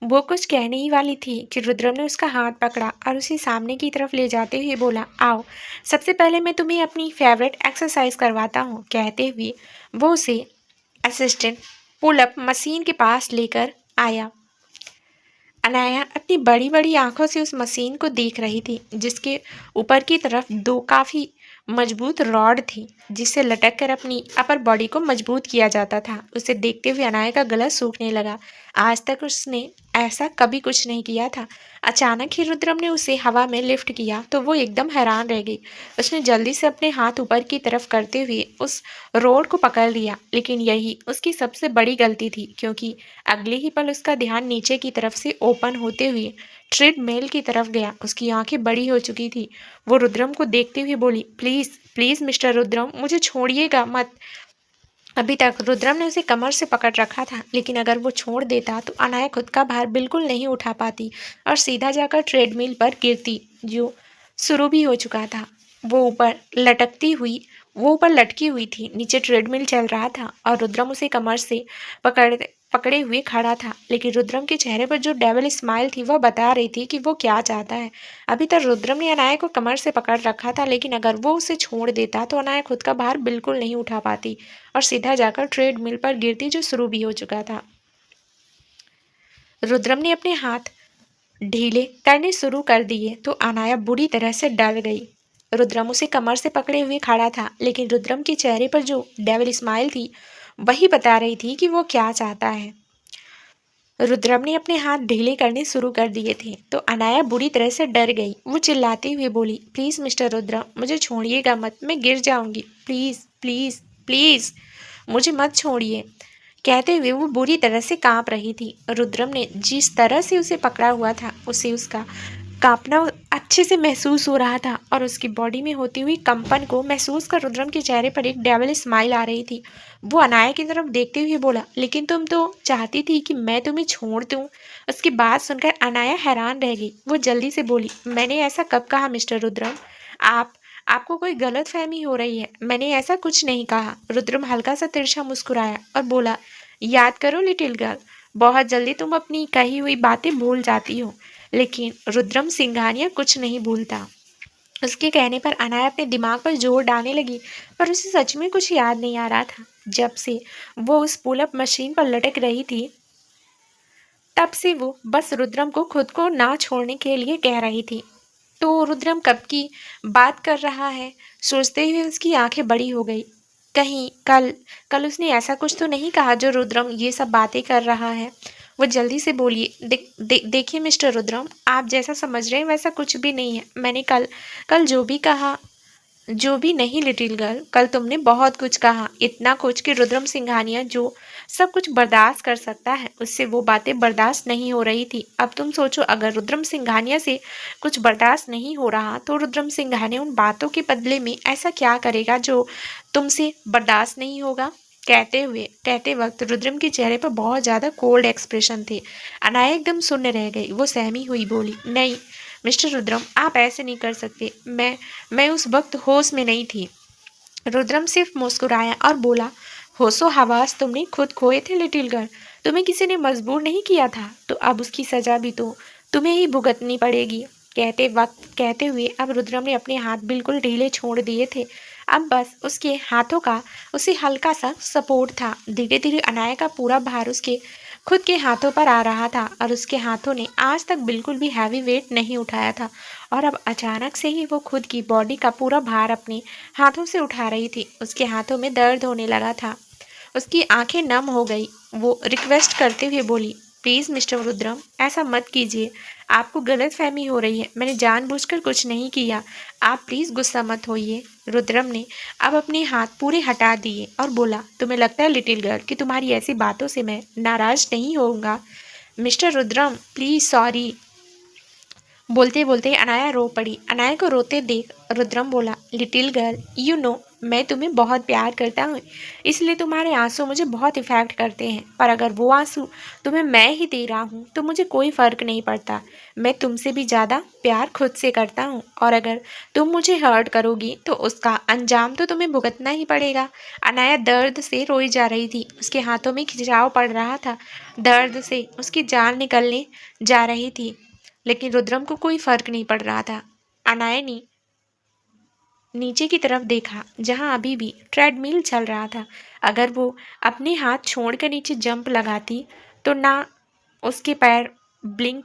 S1: वो कुछ कहने ही वाली थी कि रुद्रम ने उसका हाथ पकड़ा और उसे सामने की तरफ ले जाते हुए बोला, आओ, सबसे पहले मैं तुम्हें अपनी फेवरेट एक्सरसाइज करवाता हूँ। कहते हुए वो उसे असिस्टेंट पुलअप मशीन के पास लेकर आया। अनाया अपनी बड़ी बड़ी आंखों से उस मशीन को देख रही थी, जिसके ऊपर की तरफ दो काफी मजबूत रॉड थी, जिससे लटक कर अपनी अपर बॉडी को मजबूत किया जाता था। उसे देखते हुए अनाया का गला सूखने लगा। आज तक उसने ऐसा कभी कुछ नहीं किया था। अचानक ही रुद्रम ने उसे हवा में लिफ्ट किया तो वो एकदम हैरान रह गई। उसने जल्दी से अपने हाथ ऊपर की तरफ करते हुए उस रोड को पकड़ लिया, लेकिन यही उसकी सबसे बड़ी गलती थी, क्योंकि अगले ही पल उसका ध्यान नीचे की तरफ से ओपन होते हुए ट्रेडमिल की तरफ गया। उसकी आंखें बड़ी हो चुकी थी। वो रुद्रम को देखते हुए बोली, प्लीज प्लीज मिस्टर रुद्रम, मुझे छोड़िएगा मत। अभी तक रुद्रम ने उसे कमर से पकड़ रखा था, लेकिन अगर वो छोड़ देता तो अनाया खुद का भार बिल्कुल नहीं उठा पाती और सीधा जाकर ट्रेडमिल पर गिरती, जो शुरू भी हो चुका था। वो ऊपर लटकी हुई थी। नीचे ट्रेडमिल चल रहा था और रुद्रम उसे कमर से पकड़े हुए खड़ा था, लेकिन रुद्रम के चेहरे पर जो डेविल स्माइल थी वह बता रही थी कि वो क्या चाहता है। अभी तक रुद्रम ने अनाया को कमर से पकड़ रखा था, लेकिन अगर वो उसे छोड़ देता तो अनाया खुद का भार बिल्कुल नहीं उठा पाती और सीधा जाकर ट्रेडमिल पर गिरती, जो शुरू भी हो चुका था। रुद्रम ने अपने हाथ ढीले करने शुरू कर दिए तो अनाया बुरी तरह से डर गई। रुद्रम उसे कमर से पकड़े हुए खड़ा था, लेकिन रुद्रम के चेहरे पर जो डेविल स्माइल थी वही बता रही थी कि वो क्या चाहता है। रुद्रम ने अपने हाथ ढीले करने शुरू कर दिए थे तो अनाया बुरी तरह से डर गई। वो चिल्लाते हुए बोली, प्लीज मिस्टर रुद्रम, मुझे छोड़िएगा मत, मैं गिर जाऊंगी, प्लीज प्लीज प्लीज, मुझे मत छोड़िए। कहते हुए वो बुरी तरह से कांप रही थी। रुद्रम ने जिस तरह से उसे पकड़ा हुआ था, उसे उसका कांपना अच्छे से महसूस हो रहा था और उसकी बॉडी में होती हुई कंपन को महसूस कर रुद्रम के चेहरे पर एक डेविल स्माइल आ रही थी। वो अनाया की तरफ देखते हुए बोला, लेकिन तुम तो चाहती थी कि मैं तुम्हें छोड़ दूं। उसकी बात सुनकर अनाया हैरान रह गई। वो जल्दी से बोली, मैंने ऐसा कब कहा मिस्टर रुद्रम? आपको कोई गलत फहमी हो रही है, मैंने ऐसा कुछ नहीं कहा। रुद्रम हल्का सा तिरछा मुस्कुराया और बोला, याद करो लिटिल गर्ल, बहुत जल्दी तुम अपनी कही हुई बातें भूल जाती हो। लेकिन रुद्रम सिंघानिया कुछ नहीं भूलता। उसके कहने पर अनाया अपने दिमाग पर जोर डालने लगी, पर उसे सच में कुछ याद नहीं आ रहा था। जब से वो उस पुलअप मशीन पर लटक रही थी, तब से वो बस रुद्रम को खुद को ना छोड़ने के लिए कह रही थी। तो रुद्रम कब की बात कर रहा है, सोचते हुए उसकी आंखें बड़ी हो गई। कहीं कल कल उसने ऐसा कुछ तो नहीं कहा जो रुद्रम ये सब बातें कर रहा है। वो जल्दी से बोलिए, देखिए मिस्टर रुद्रम, आप जैसा समझ रहे हैं वैसा कुछ भी नहीं है। मैंने कल कल जो भी कहा, जो भी नहीं लिटिल गर्ल, कल तुमने बहुत कुछ कहा, इतना कुछ कि रुद्रम सिंघानिया जो सब कुछ बर्दाश्त कर सकता है, उससे वो बातें बर्दाश्त नहीं हो रही थी। अब तुम सोचो, अगर रुद्रम सिंघानिया से कुछ बर्दाश्त नहीं हो रहा तो रुद्रम सिंघानिया उन बातों के बदले में ऐसा क्या करेगा जो तुमसे बर्दाश्त नहीं होगा? कहते वक्त रुद्रम के चेहरे पर बहुत ज्यादा कोल्ड एक्सप्रेशन थे। अनाया एकदम सुन्न रह गई। वो सहमी हुई बोली, नहीं मिस्टर रुद्रम, आप ऐसे नहीं कर सकते। मैं उस वक्त होश में नहीं थी। रुद्रम सिर्फ मुस्कुराया और बोला, होशो हवास तुमने खुद खोए थे लिटिल गर्ल, तुम्हें किसी ने मजबूर नहीं किया था, तो अब उसकी सजा भी तो तुम्हें ही भुगतनी पड़ेगी। कहते हुए अब रुद्रम ने अपने हाथ बिल्कुल ढीले छोड़ दिए थे। अब बस उसके हाथों का उसे हल्का सा सपोर्ट था। धीरे धीरे अनाया का पूरा भार उसके खुद के हाथों पर आ रहा था और उसके हाथों ने आज तक बिल्कुल भी हैवी वेट नहीं उठाया था और अब अचानक से ही वो खुद की बॉडी का पूरा भार अपने हाथों से उठा रही थी। उसके हाथों में दर्द होने लगा था। उसकी आंखें नम हो गई। वो रिक्वेस्ट करते हुए बोली, प्लीज मिस्टर रुद्रम, ऐसा मत कीजिए, आपको गलत फहमी हो रही है, मैंने जानबूझकर कुछ नहीं किया, आप प्लीज गुस्सा मत होइए। रुद्रम ने अब अपने हाथ पूरे हटा दिए और बोला, तुम्हें लगता है लिटिल गर्ल कि तुम्हारी ऐसी बातों से मैं नाराज नहीं होऊंगा? Mister Rudram please sorry. बोलते बोलते अनाया रो पड़ी। अनाया को रोते देख रुद्रम बोला, लिटिल गर्ल, यू नो मैं तुम्हें बहुत प्यार करता हूँ, इसलिए तुम्हारे आंसू मुझे बहुत इफेक्ट करते हैं, पर अगर वो आंसू तुम्हें मैं ही दे रहा हूँ तो मुझे कोई फ़र्क नहीं पड़ता। मैं तुमसे भी ज़्यादा प्यार खुद से करता हूँ और अगर तुम मुझे हर्ट करोगी तो उसका अंजाम तो तुम्हें भुगतना ही पड़ेगा। अनाया दर्द से रोई जा रही थी। उसके हाथों में खिंचाव पड़ रहा था। दर्द से उसकी जान निकलने जा रही थी, लेकिन रुद्रम को कोई फर्क नहीं पड़ रहा था। अनाया ने नीचे की तरफ देखा जहां अभी भी ट्रेडमिल चल रहा था। अगर वो अपने हाथ छोड़कर नीचे जंप लगाती तो उसके पैर ब्लिंक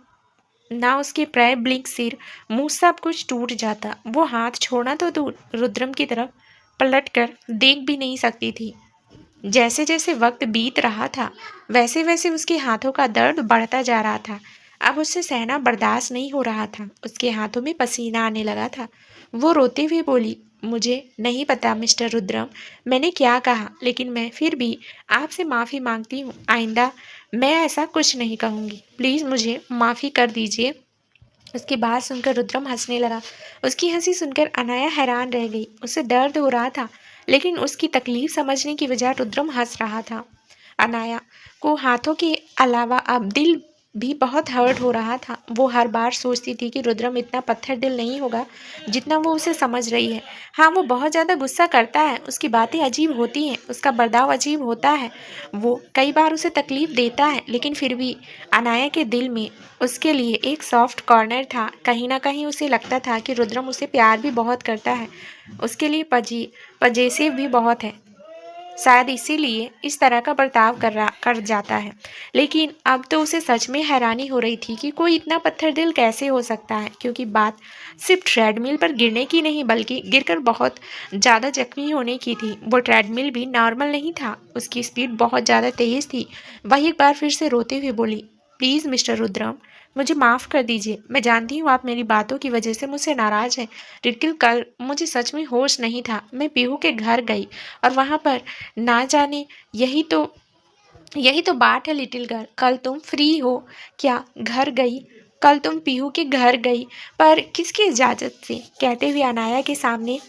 S1: उसके पैर ब्लिंक सिर मुंह सब कुछ टूट जाता। वो हाथ छोड़ना तो दूर, रुद्रम की तरफ पलट कर देख भी नहीं सकती थी। जैसे जैसे वक्त बीत रहा था वैसे वैसे उसके हाथों का दर्द बढ़ता जा रहा था। अब उससे सहना बर्दाश्त नहीं हो रहा था। उसके हाथों में पसीना आने लगा था। वो रोते हुए बोली, मुझे नहीं पता मिस्टर रुद्रम, मैंने क्या कहा, लेकिन मैं फिर भी आपसे माफ़ी मांगती हूँ। आइंदा मैं ऐसा कुछ नहीं कहूँगी। प्लीज़ मुझे माफ़ी कर दीजिए। उसकी बात सुनकर रुद्रम हंसने लगा। उसकी हंसी सुनकर अनाया हैरान रह गई। उसे दर्द हो रहा था, लेकिन उसकी तकलीफ समझने की बजाय रुद्रम हंस रहा था। अनाया को हाथों के अलावा अब दिल भी बहुत हर्ट हो रहा था। वो हर बार सोचती थी कि रुद्रम इतना पत्थर दिल नहीं होगा जितना वो उसे समझ रही है। हाँ, वो बहुत ज़्यादा गुस्सा करता है, उसकी बातें अजीब होती हैं, उसका बर्ताव अजीब होता है, वो कई बार उसे तकलीफ देता है, लेकिन फिर भी अनाया के दिल में उसके लिए एक सॉफ्ट कॉर्नर था। कहीं ना कहीं उसे लगता था कि रुद्रम उसे प्यार भी बहुत करता है, उसके लिए पजेसिव भी बहुत है। शायद इसीलिए इस तरह का बर्ताव कर जाता है। लेकिन अब तो उसे सच में हैरानी हो रही थी कि कोई इतना पत्थर दिल कैसे हो सकता है, क्योंकि बात सिर्फ ट्रेडमिल पर गिरने की नहीं बल्कि गिरकर बहुत ज़्यादा जख्मी होने की थी। वो ट्रेडमिल भी नॉर्मल नहीं था, उसकी स्पीड बहुत ज़्यादा तेज़ थी। वह एक बार फिर से रोते हुए बोली, प्लीज़ मिस्टर रुद्रम, मुझे माफ़ कर दीजिए। मैं जानती हूँ आप मेरी बातों की वजह से मुझसे नाराज़ हैं, लेकिन कल मुझे सच में होश नहीं था। मैं पीहू के घर गई और वहाँ पर ना जाने यही तो बात है लिटिल गर्ल। कल तुम फ्री हो क्या घर गई? कल तुम पीहू के घर गई, पर किसकी इजाज़त से? कहते हुए अनाया के सामने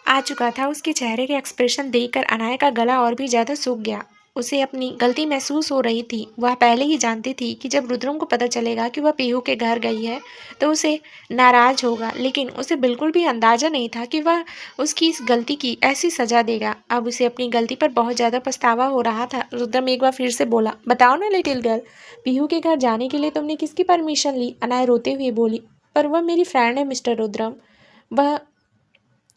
S1: आ चुका था। उसके चेहरे के एक्सप्रेशन देखकर अनाया का गला और भी ज़्यादा सूख गया। उसे अपनी गलती महसूस हो रही थी। वह पहले ही जानती थी कि जब रुद्रम को पता चलेगा कि वह पीहू के घर गई है तो उसे नाराज होगा, लेकिन उसे बिल्कुल भी अंदाजा नहीं था कि वह उसकी इस गलती की ऐसी सज़ा देगा। अब उसे अपनी गलती पर बहुत ज़्यादा पछतावा हो रहा था। रुद्रम एक बार फिर से बोला, बताओ ना लिटिल गर्ल, पीहू के घर जाने के लिए तुमने किसकी परमिशन ली? अनाया रोते हुए बोली, पर वह मेरी फ्रेंड है मिस्टर रुद्रम। वह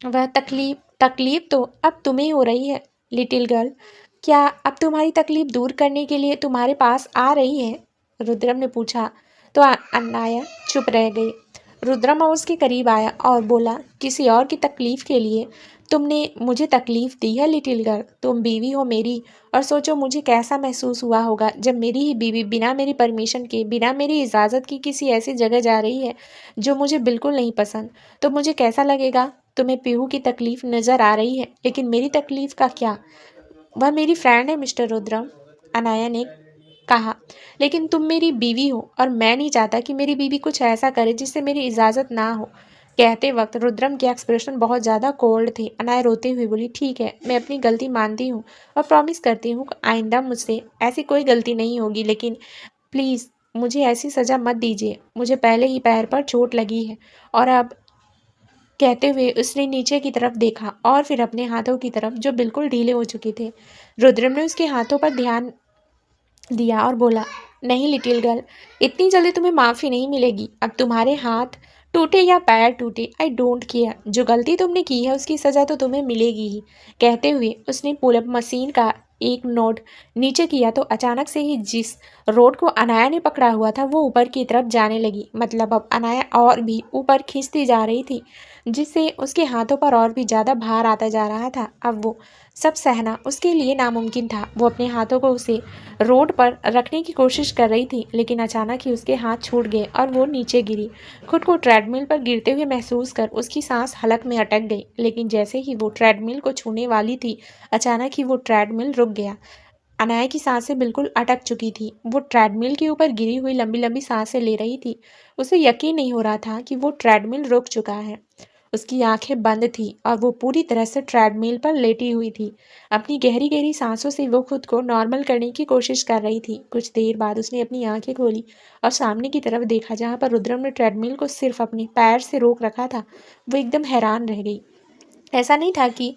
S1: वह तकलीफ तो अब तुम्हें हो रही है लिटिल गर्ल। क्या अब तुम्हारी तकलीफ दूर करने के लिए तुम्हारे पास आ रही है? रुद्रम ने पूछा तो अनाया चुप रह गई। रुद्रम उसके करीब आया और बोला, किसी और की तकलीफ के लिए तुमने मुझे तकलीफ दी है लिटिल गर्ल? तुम बीवी हो मेरी, और सोचो मुझे कैसा महसूस हुआ होगा जब मेरी ही बीवी बिना मेरी परमिशन के, बिना मेरी इजाज़त की किसी ऐसी जगह जा रही है जो मुझे बिल्कुल नहीं पसंद। तो मुझे कैसा लगेगा? तुम्हें पीहू की तकलीफ नज़र आ रही है, लेकिन मेरी तकलीफ का क्या? वह मेरी फ्रेंड है मिस्टर रुद्रम, अनाया ने कहा, लेकिन तुम मेरी बीवी हो और मैं नहीं चाहता कि मेरी बीवी कुछ ऐसा करे जिससे मेरी इजाज़त ना हो। कहते वक्त रुद्रम के एक्सप्रेशन बहुत ज़्यादा कोल्ड थे। अनाया रोते हुए बोली, ठीक है, मैं अपनी गलती मानती हूँ और प्रॉमिस करती हूँ आइंदा मुझसे ऐसी कोई गलती नहीं होगी, लेकिन प्लीज़ मुझे ऐसी सज़ा मत दीजिए। मुझे पहले ही पैर पर चोट लगी है और अब कहते हुए उसने नीचे की तरफ देखा और फिर अपने हाथों की तरफ जो बिल्कुल ढीले हो चुके थे। रुद्रम ने उसके हाथों पर ध्यान दिया और बोला, नहीं लिटिल गर्ल, इतनी जल्दी तुम्हें माफ़ी नहीं मिलेगी। अब तुम्हारे हाथ टूटे या पैर टूटे, आई डोंट केयर, जो गलती तुमने की है उसकी सज़ा तो तुम्हें मिलेगी ही। कहते हुए उसने पुलअप मशीन का एक नोट नीचे किया तो अचानक से ही जिस रोड को अनाया ने पकड़ा हुआ था वो ऊपर की तरफ जाने लगी। मतलब अब अनाया और भी ऊपर खींचती जा रही थी, जिससे उसके हाथों पर और भी ज़्यादा भार आता जा रहा था। अब वो सब सहना उसके लिए नामुमकिन था। वो अपने हाथों को उसे रोड पर रखने की कोशिश कर रही थी, लेकिन अचानक ही उसके हाथ छूट गए और वो नीचे गिरी। खुद को ट्रेडमिल पर गिरते हुए महसूस कर उसकी सांस हलक में अटक गई, लेकिन जैसे ही वो ट्रेडमिल को छूने वाली थी अचानक ही वो ट्रेडमिल रुक गया। अनाया की सांसें बिल्कुल अटक चुकी थी। वो ट्रेडमिल के ऊपर गिरी हुई लंबी लंबी सांसें ले रही थी। उसे यकीन नहीं हो रहा था कि वो ट्रेडमिल रुक चुका है। उसकी आंखें बंद थीं और वो पूरी तरह से ट्रेडमिल पर लेटी हुई थी। अपनी गहरी गहरी सांसों से वो खुद को नॉर्मल करने की कोशिश कर रही थी। कुछ देर बाद उसने अपनी आंखें खोली और सामने की तरफ देखा जहाँ पर रुद्रम ने ट्रेडमिल को सिर्फ अपने पैर से रोक रखा था। वो एकदम हैरान रह गई। ऐसा नहीं था कि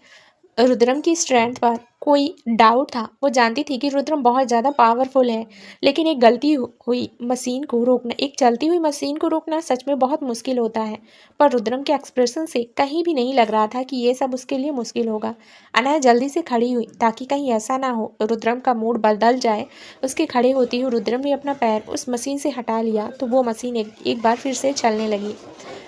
S1: रुद्रम की स्ट्रेंथ पर कोई डाउट था। वो जानती थी कि रुद्रम बहुत ज़्यादा पावरफुल है, लेकिन एक गलती हुई मशीन को रोकना, एक चलती हुई मशीन को रोकना सच में बहुत मुश्किल होता है। पर रुद्रम के एक्सप्रेशन से कहीं भी नहीं लग रहा था कि ये सब उसके लिए मुश्किल होगा। अनाया जल्दी से खड़ी हुई ताकि कहीं ऐसा ना हो रुद्रम का मूड बदल जाए। उसके खड़े होते ही रुद्रम ने अपना पैर उस मशीन से हटा लिया तो वो मशीन एक बार फिर से चलने लगी।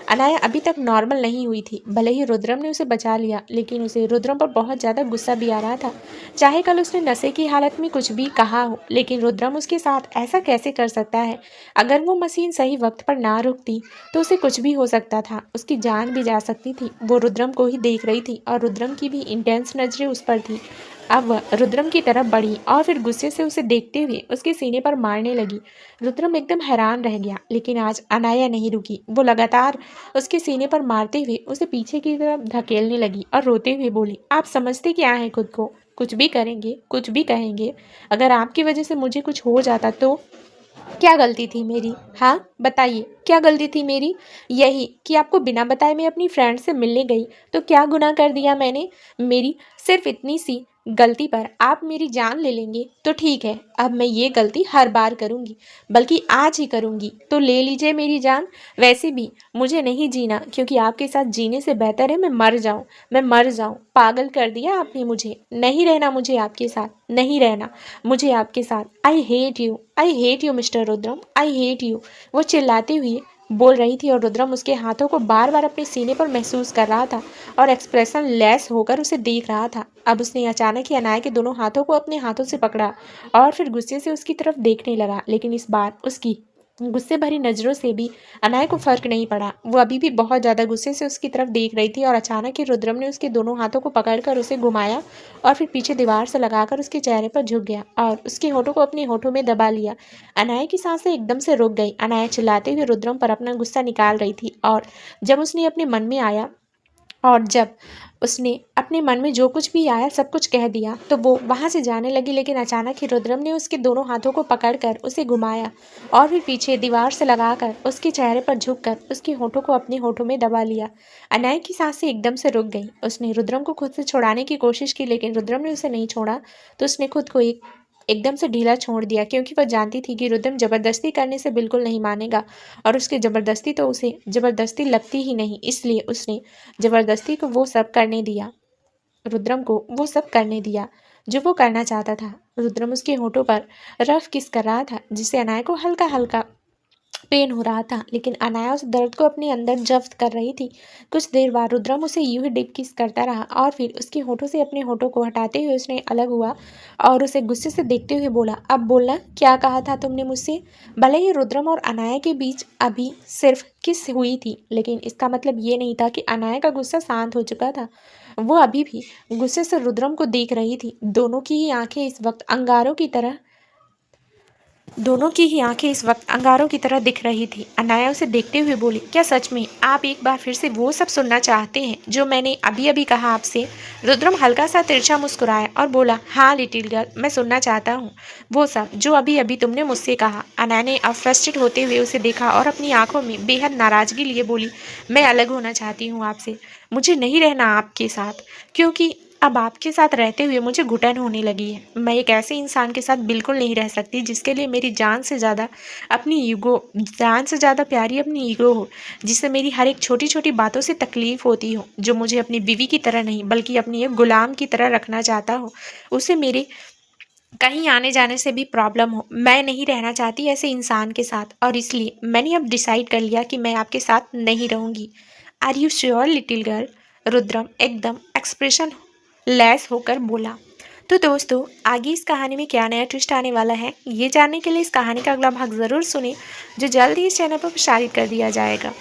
S1: अनाया अभी तक नॉर्मल नहीं हुई थी। भले ही रुद्रम ने उसे बचा लिया, लेकिन उसे रुद्रम पर बहुत ज़्यादा गुस्सा भी आ रहा था। चाहे कल उसने नशे की हालत में कुछ भी कहा हो, लेकिन रुद्रम उसके साथ ऐसा कैसे कर सकता है। अगर वो मशीन सही वक्त पर ना रुकती तो उसे कुछ भी हो सकता था, उसकी जान भी जा सकती थी। वो रुद्रम को ही देख रही थी और रुद्रम की भी इंटेंस नजरें उस पर थी। अब वह रुद्रम की तरफ बढ़ी और फिर गुस्से से उसे देखते हुए उसके सीने पर मारने लगी। रुद्रम एकदम हैरान रह गया, लेकिन आज अनाया नहीं रुकी। वो लगातार उसके सीने पर मारते हुए उसे पीछे की तरफ धकेलने लगी और रोते हुए बोली, आप समझते क्या हैं खुद को? कुछ भी करेंगे, कुछ भी कहेंगे। अगर आपकी वजह से मुझे कुछ हो जाता तो क्या गलती थी मेरी? हाँ बताइए, क्या गलती थी मेरी? यही कि आपको बिना बताए मैं अपनी फ्रेंड से मिलने गई तो क्या गुनाह कर दिया मैंने? मेरी सिर्फ इतनी सी गलती पर आप मेरी जान ले लेंगे तो ठीक है। अब मैं ये गलती हर बार करूँगी, बल्कि आज ही करूँगी। तो ले लीजिए मेरी जान। वैसे भी मुझे नहीं जीना, क्योंकि आपके साथ जीने से बेहतर है मैं मर जाऊँ। मैं मर जाऊँ। पागल कर दिया आपने मुझे। नहीं रहना मुझे आपके साथ, नहीं रहना मुझे आपके साथ। I hate you mister Rudram, I hate you. वो चिल्लाती हुई बोल रही थी और रुद्रम उसके हाथों को बार बार अपने सीने पर महसूस कर रहा था और एक्सप्रेशन लेस होकर उसे देख रहा था। अब उसने अचानक ही अनाया के दोनों हाथों को अपने हाथों से पकड़ा और फिर गुस्से से उसकी तरफ देखने लगा, लेकिन इस बार उसकी गुस्से भरी नज़रों से भी अनाया को फर्क नहीं पड़ा। वो अभी भी बहुत ज़्यादा गुस्से से उसकी तरफ देख रही थी और अचानक ही रुद्रम ने उसके दोनों हाथों को पकड़कर उसे घुमाया और फिर पीछे दीवार से लगाकर उसके चेहरे पर झुक गया और उसके होठों को अपने होठों में दबा लिया। अनाया की सांसें एकदम से रुक गई। अनाया चिल्लाते हुए रुद्रम पर अपना गुस्सा निकाल रही थी और जब उसने अपने मन में आया और जब उसने अपने मन में जो कुछ भी आया सब कुछ कह दिया तो वो वहाँ से जाने लगी, लेकिन अचानक ही रुद्रम ने उसके दोनों हाथों को पकड़कर उसे घुमाया और फिर पीछे दीवार से लगाकर उसके चेहरे पर झुककर उसके होठों को अपने होठों में दबा लिया। अनाया की सांसें एकदम से रुक गई। उसने रुद्रम को खुद से छुड़ाने की कोशिश की, लेकिन रुद्रम ने उसे नहीं छोड़ा तो उसने खुद को एकदम से ढीला छोड़ दिया, क्योंकि वह जानती थी कि रुद्रम ज़बरदस्ती करने से बिल्कुल नहीं मानेगा और उसकी ज़बरदस्ती तो उसे ज़बरदस्ती लगती ही नहीं। इसलिए उसने ज़बरदस्ती को वो सब करने दिया, रुद्रम को वो सब करने दिया जो वो करना चाहता था। रुद्रम उसके होठों पर रफ किस कर रहा था, जिससे अनाया को हल्का हल्का पेन हो रहा था, लेकिन अनाया उस दर्द को अपने अंदर जब्त कर रही थी। कुछ देर बाद रुद्रम उसे यूं ही डीप किस करता रहा और फिर उसके होठों से अपने होठों को हटाते हुए उसने अलग हुआ और उसे गुस्से से देखते हुए बोला, अब बोलना, क्या कहा था तुमने मुझसे? भले ही रुद्रम और अनाया के बीच अभी सिर्फ किस हुई थी, लेकिन इसका मतलब ये नहीं था कि अनाया का गुस्सा शांत हो चुका था। वो अभी भी गुस्से से रुद्रम को देख रही थी। दोनों की ही आंखें इस वक्त अंगारों की तरह दिख रही थी। अनाया उसे देखते हुए बोली, क्या सच में आप एक बार फिर से वो सब सुनना चाहते हैं जो मैंने अभी अभी कहा आपसे? रुद्रम हल्का सा तिरछा मुस्कुराया और बोला, हाँ लिटिल गर्ल, मैं सुनना चाहता हूँ वो सब जो अभी अभी तुमने मुझसे कहा। अनाया ने अब फ्रस्ट्रेट होते हुए उसे देखा और अपनी आंखों में बेहद नाराजगी लिए बोली, मैं अलग होना चाहती हूँ आपसे। मुझे नहीं रहना आपके साथ, क्योंकि अब आपके साथ रहते हुए मुझे घुटन होने लगी है। मैं एक ऐसे इंसान के साथ बिल्कुल नहीं रह सकती जिसके लिए मेरी जान से ज़्यादा प्यारी अपनी ईगो हो, जिससे मेरी हर एक छोटी छोटी बातों से तकलीफ़ होती हो, जो मुझे अपनी बीवी की तरह नहीं बल्कि अपनी एक गुलाम की तरह रखना चाहता हो, उसे मेरे कहीं आने जाने से भी प्रॉब्लम हो। मैं नहीं रहना चाहती ऐसे इंसान के साथ और इसलिए मैंने अब डिसाइड कर लिया कि मैं आपके साथ नहीं रहूँगी। Are you sure little girl? Rudram एकदम एक्सप्रेशन लेस होकर बोला। तो दोस्तों, आगे इस कहानी में क्या नया ट्विस्ट आने वाला है, ये जानने के लिए इस कहानी का अगला भाग ज़रूर सुने, जो जल्द ही इस चैनल पर प्रसारित कर दिया जाएगा।